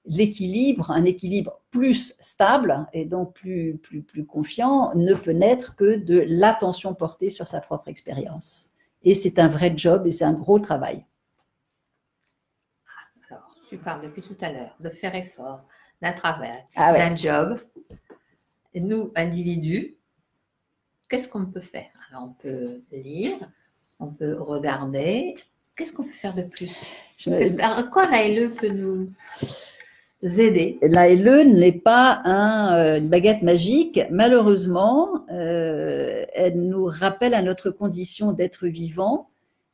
un équilibre plus stable et donc plus confiant ne peut naître que de l'attention portée sur sa propre expérience. Et c'est un vrai job et c'est un gros travail. Alors, tu parles depuis tout à l'heure de faire effort, d'un travail, ouais. d'un job. Et nous, individus, qu'est-ce qu'on peut faire? Alors, on peut lire, on peut regarder. Qu'est-ce qu'on peut faire de plus? Quoi l'ALE peut nous aider? L'ALE n'est pas une baguette magique. Malheureusement, elle nous rappelle à notre condition d'être vivant.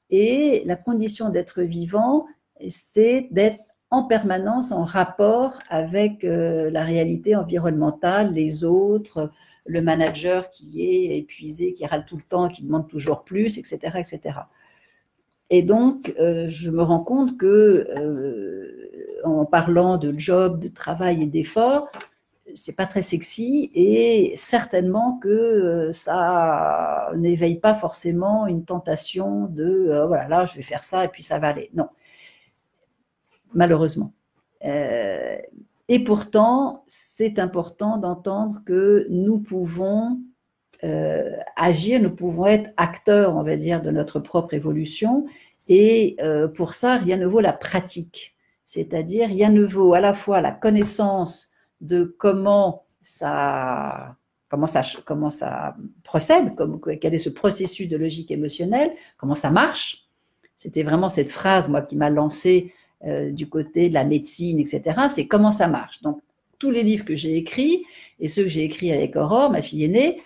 Et la condition d'être vivant, c'est d'être en permanence en rapport avec la réalité environnementale, les autres, le manager qui est épuisé, qui râle tout le temps, qui demande toujours plus, etc., etc. Et donc, je me rends compte que, en parlant de job, de travail et d'effort, c'est pas très sexy, et certainement que ça n'éveille pas forcément une tentation de voilà, là, je vais faire ça et puis ça va aller. Non, malheureusement. Et pourtant, c'est important d'entendre que nous pouvons agir, nous pouvons être acteurs, on va dire, de notre propre évolution, et pour ça, rien ne vaut la pratique. C'est-à-dire, rien ne vaut à la fois la connaissance de comment ça comment ça procède, quel est ce processus de logique émotionnelle, comment ça marche. C'était vraiment cette phrase, moi, qui m'a lancée du côté de la médecine, etc. C'est comment ça marche. Donc, tous les livres que j'ai écrits, et ceux que j'ai écrits avec Aurore, ma fille aînée,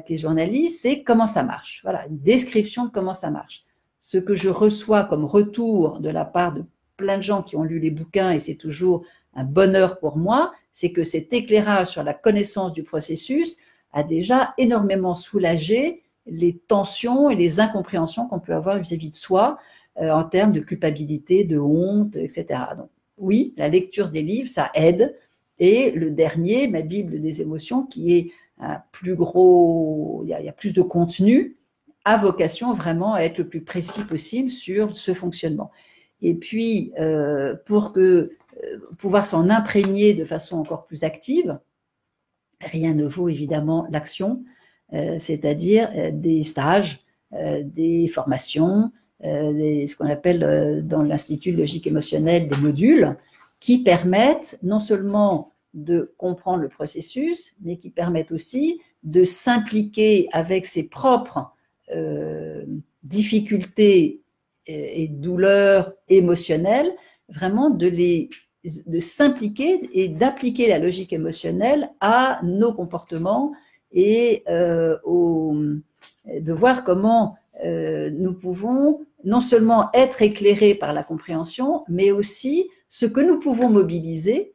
qui est journaliste, c'est comment ça marche. Voilà, une description de comment ça marche. Ce que je reçois comme retour de la part de plein de gens qui ont lu les bouquins, et c'est toujours un bonheur pour moi, c'est que cet éclairage sur la connaissance du processus a déjà énormément soulagé les tensions et les incompréhensions qu'on peut avoir vis-à-vis de soi en termes de culpabilité, de honte, etc. Donc oui, la lecture des livres, ça aide. Et le dernier, ma Bible des émotions, qui est un plus gros, il y a plus de contenu, a vocation vraiment à être le plus précis possible sur ce fonctionnement. Et puis, pour pouvoir s'en imprégner de façon encore plus active, rien ne vaut évidemment l'action, c'est-à-dire des stages, des formations, ce qu'on appelle dans l'Institut de logique émotionnelle des modules, qui permettent non seulement de comprendre le processus, mais qui permettent aussi de s'impliquer avec ses propres difficultés et douleurs émotionnelles, vraiment de s'impliquer et d'appliquer la logique émotionnelle à nos comportements et de voir comment nous pouvons non seulement être éclairés par la compréhension, mais aussi ce que nous pouvons mobiliser,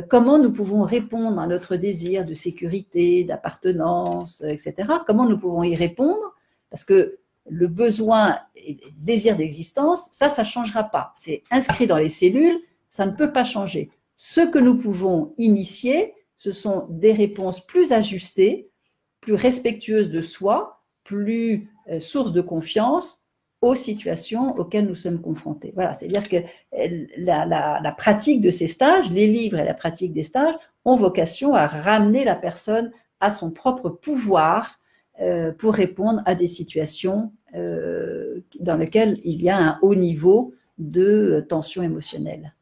comment nous pouvons répondre à notre désir de sécurité, d'appartenance, etc. Comment nous pouvons y répondre, parce que le besoin et le désir d'existence, ça ne changera pas. C'est inscrit dans les cellules, ça ne peut pas changer. Ce que nous pouvons initier, ce sont des réponses plus ajustées, plus respectueuses de soi, plus source de confiance aux situations auxquelles nous sommes confrontés. Voilà, c'est-à-dire que la pratique de ces stages, les livres et la pratique des stages, ont vocation à ramener la personne à son propre pouvoir pour répondre à des situations dans lesquelles il y a un haut niveau de tension émotionnelle.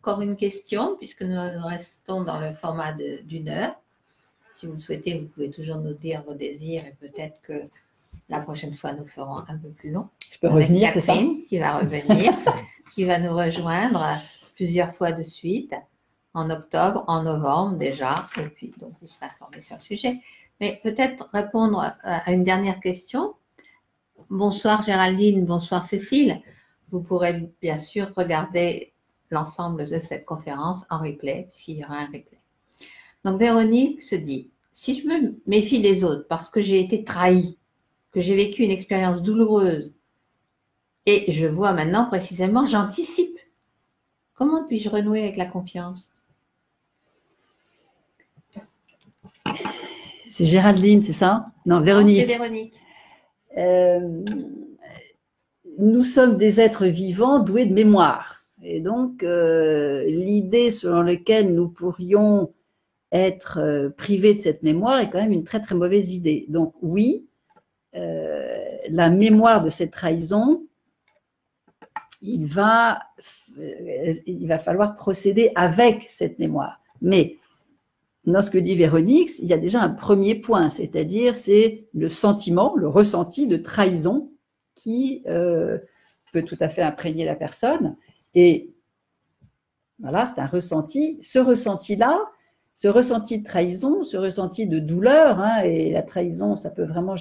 Encore une question, puisque nous restons dans le format d'une heure. Si vous le souhaitez, vous pouvez toujours nous dire vos désirs et peut-être que la prochaine fois, nous ferons un peu plus long. Je peux revenir, c'est ça ? Catherine qui va revenir, qui va nous rejoindre plusieurs fois de suite, en octobre, en novembre déjà, et puis donc vous serez informés sur le sujet. Mais peut-être répondre à une dernière question. Bonsoir Géraldine, bonsoir Cécile. Vous pourrez bien sûr regarder l'ensemble de cette conférence en replay, puisqu'il y aura un replay. Donc Véronique se dit, si je me méfie des autres parce que j'ai été trahie, que j'ai vécu une expérience douloureuse, et je vois maintenant précisément, j'anticipe, comment puis-je renouer avec la confiance ? C'est Géraldine, c'est ça ? Non, Véronique. C'est Véronique. Nous sommes des êtres vivants doués de mémoire. Et donc, l'idée selon laquelle nous pourrions être privés de cette mémoire est quand même une très, très mauvaise idée. Donc, oui, la mémoire de cette trahison, il va falloir procéder avec cette mémoire. Mais dans ce que dit Véronique, il y a déjà un premier point, c'est-à-dire c'est le sentiment, le ressenti de trahison qui peut tout à fait imprégner la personne. Et voilà, c'est un ressenti. Ce ressenti-là, ce ressenti de trahison, ce ressenti de douleur, hein, et la trahison, ça peut vraiment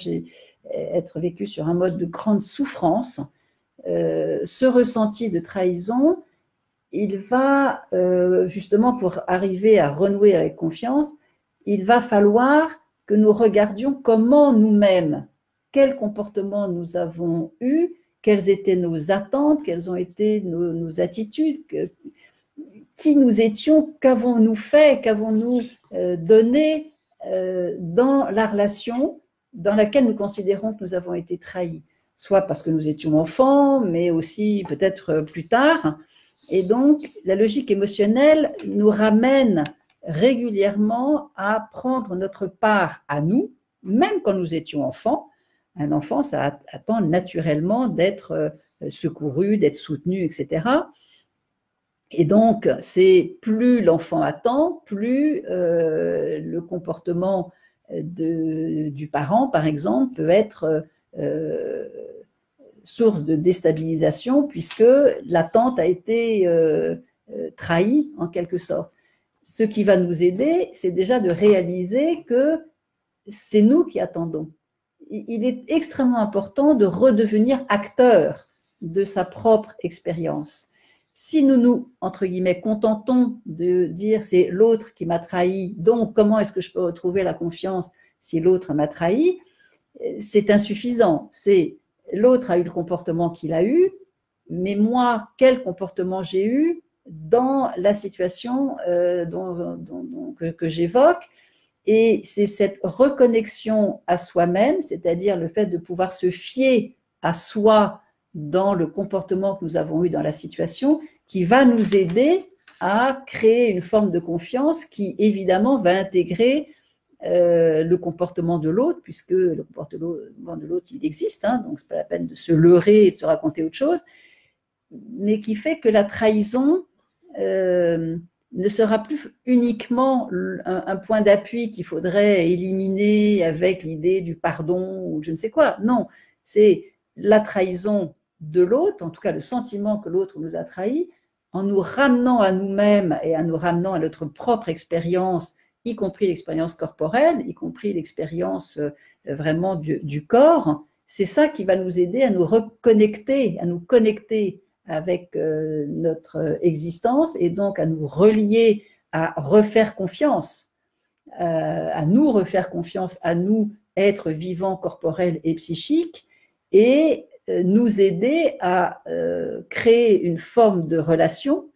être vécu sur un mode de grande souffrance. Ce ressenti de trahison, il va, justement, pour arriver à renouer avec confiance, il va falloir que nous regardions comment nous-mêmes, quels comportements nous avons eus, quelles étaient nos attentes, quelles ont été nos attitudes, qui nous étions, qu'avons-nous fait, qu'avons-nous donné dans la relation dans laquelle nous considérons que nous avons été trahis, soit parce que nous étions enfants, mais aussi peut-être plus tard. Et donc, la logique émotionnelle nous ramène régulièrement à prendre notre part à nous, même quand nous étions enfants. Un enfant, ça attend naturellement d'être secouru, d'être soutenu, etc. Et donc, c'est plus l'enfant attend, plus le comportement du parent, par exemple, peut être source de déstabilisation puisque l'attente a été trahie en quelque sorte. Ce qui va nous aider, c'est déjà de réaliser que c'est nous qui attendons. Il est extrêmement important de redevenir acteur de sa propre expérience. Si nous nous, entre guillemets, contentons de dire c'est l'autre qui m'a trahi, donc comment est-ce que je peux retrouver la confiance si l'autre m'a trahi, c'est insuffisant. C'est l'autre a eu le comportement qu'il a eu, mais moi, quel comportement j'ai eu dans la situation que j'évoque. Et c'est cette reconnexion à soi-même, c'est-à-dire le fait de pouvoir se fier à soi dans le comportement que nous avons eu dans la situation, qui va nous aider à créer une forme de confiance qui, évidemment, va intégrer le comportement de l'autre, puisque le comportement de l'autre, il existe, hein, donc ce n'est pas la peine de se leurrer et de se raconter autre chose, mais qui fait que la trahison ne sera plus uniquement un point d'appui qu'il faudrait éliminer avec l'idée du pardon ou je ne sais quoi. Non, c'est la trahison de l'autre, en tout cas le sentiment que l'autre nous a trahi, en nous ramenant à nous-mêmes et en nous ramenant à notre propre expérience, y compris l'expérience corporelle, y compris l'expérience vraiment du corps. C'est ça qui va nous aider à nous reconnecter, à nous connecter avec notre existence et donc à nous relier, à refaire confiance, à nous refaire confiance, à nous être vivants, corporels et psychiques, et nous aider à créer une forme de relation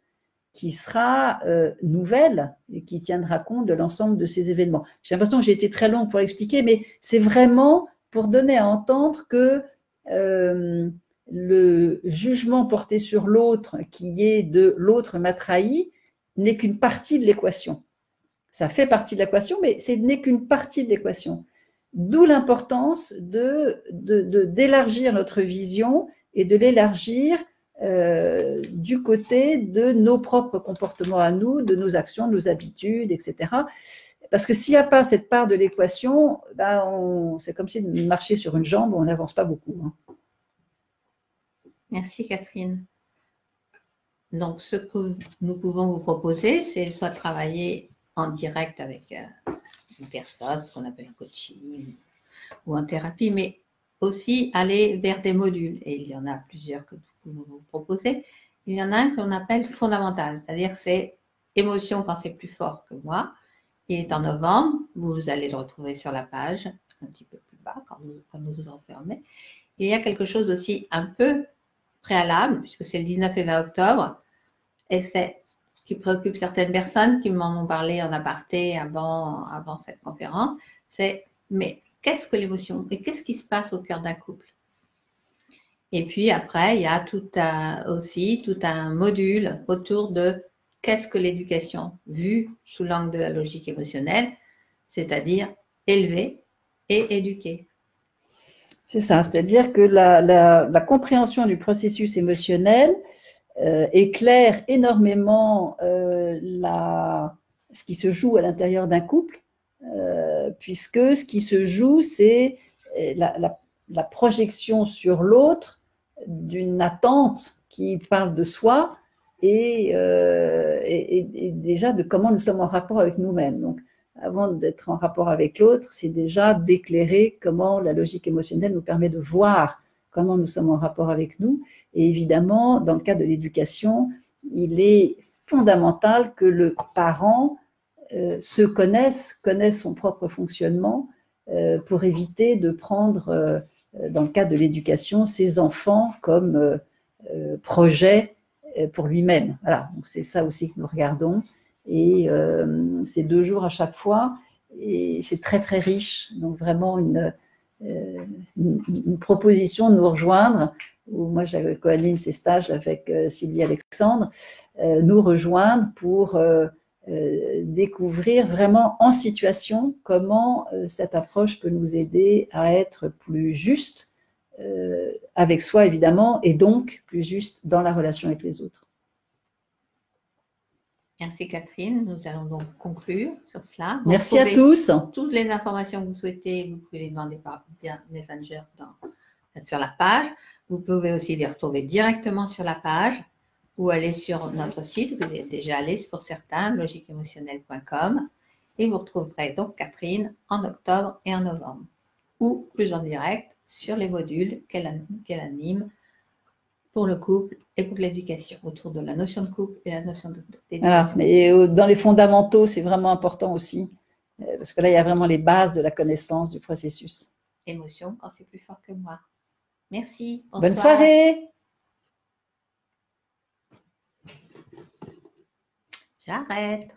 qui sera nouvelle et qui tiendra compte de l'ensemble de ces événements. J'ai l'impression que j'ai été très longue pour l'expliquer, mais c'est vraiment pour donner à entendre que le jugement porté sur l'autre, qui est de l'autre m'a trahi, n'est qu'une partie de l'équation. Ça fait partie de l'équation, mais ce n'est qu'une partie de l'équation. D'où l'importance d'élargir notre vision et de l'élargir du côté de nos propres comportements à nous, de nos actions, de nos habitudes, etc. Parce que s'il n'y a pas cette part de l'équation, ben c'est comme si de marcher sur une jambe, on n'avance pas beaucoup. Hein. Merci Catherine. Donc, ce que nous pouvons vous proposer, c'est soit travailler en direct avec une personne, ce qu'on appelle un coaching ou en thérapie, mais aussi aller vers des modules. Et il y en a plusieurs que nous pouvons vous proposer. Il y en a un qu'on appelle fondamental, c'est-à-dire que c'est émotion quand c'est plus fort que moi. Il est en novembre, vous allez le retrouver sur la page, un petit peu plus bas quand nous vous enfermez. Et il y a quelque chose aussi un peu préalable, puisque c'est le 19 et 20 octobre, et c'est ce qui préoccupe certaines personnes qui m'en ont parlé en aparté avant cette conférence, c'est mais qu'est-ce que l'émotion et qu'est-ce qui se passe au cœur d'un couple? Et puis après, il y a aussi tout un module autour de qu'est-ce que l'éducation vue sous l'angle de la logique émotionnelle, c'est-à-dire élever et éduquer. C'est ça, c'est-à-dire que la compréhension du processus émotionnel éclaire énormément ce qui se joue à l'intérieur d'un couple, puisque ce qui se joue, c'est la projection sur l'autre d'une attente qui parle de soi et déjà de comment nous sommes en rapport avec nous-mêmes. Donc, avant d'être en rapport avec l'autre, c'est déjà d'éclairer comment la logique émotionnelle nous permet de voir comment nous sommes en rapport avec nous. Et évidemment, dans le cas de l'éducation, il est fondamental que le parent connaisse son propre fonctionnement pour éviter de prendre, dans le cas de l'éducation, ses enfants comme projet pour lui-même. Voilà, donc c'est ça aussi que nous regardons. Et c'est 2 jours à chaque fois, et c'est très très riche. Donc vraiment une proposition de nous rejoindre, où moi j'avais coanime ces stages avec Sylvie Alexandre, nous rejoindre pour découvrir vraiment en situation comment cette approche peut nous aider à être plus juste avec soi évidemment, et donc plus juste dans la relation avec les autres. Merci Catherine. Nous allons donc conclure sur cela. Merci à tous. Toutes les informations que vous souhaitez, vous pouvez les demander par Messenger sur la page. Vous pouvez aussi les retrouver directement sur la page ou aller sur notre site. Vous êtes déjà allé pour certains, logiqueémotionnelle.com. Et vous retrouverez donc Catherine en octobre et en novembre. Ou plus en direct sur les modules qu'elle anime pour le couple et pour l'éducation, autour de la notion de couple et la notion d'éducation. Voilà, mais dans les fondamentaux, c'est vraiment important aussi, parce que là, il y a vraiment les bases de la connaissance du processus. Émotion quand c'est plus fort que moi. Merci. Bonne soirée. J'arrête.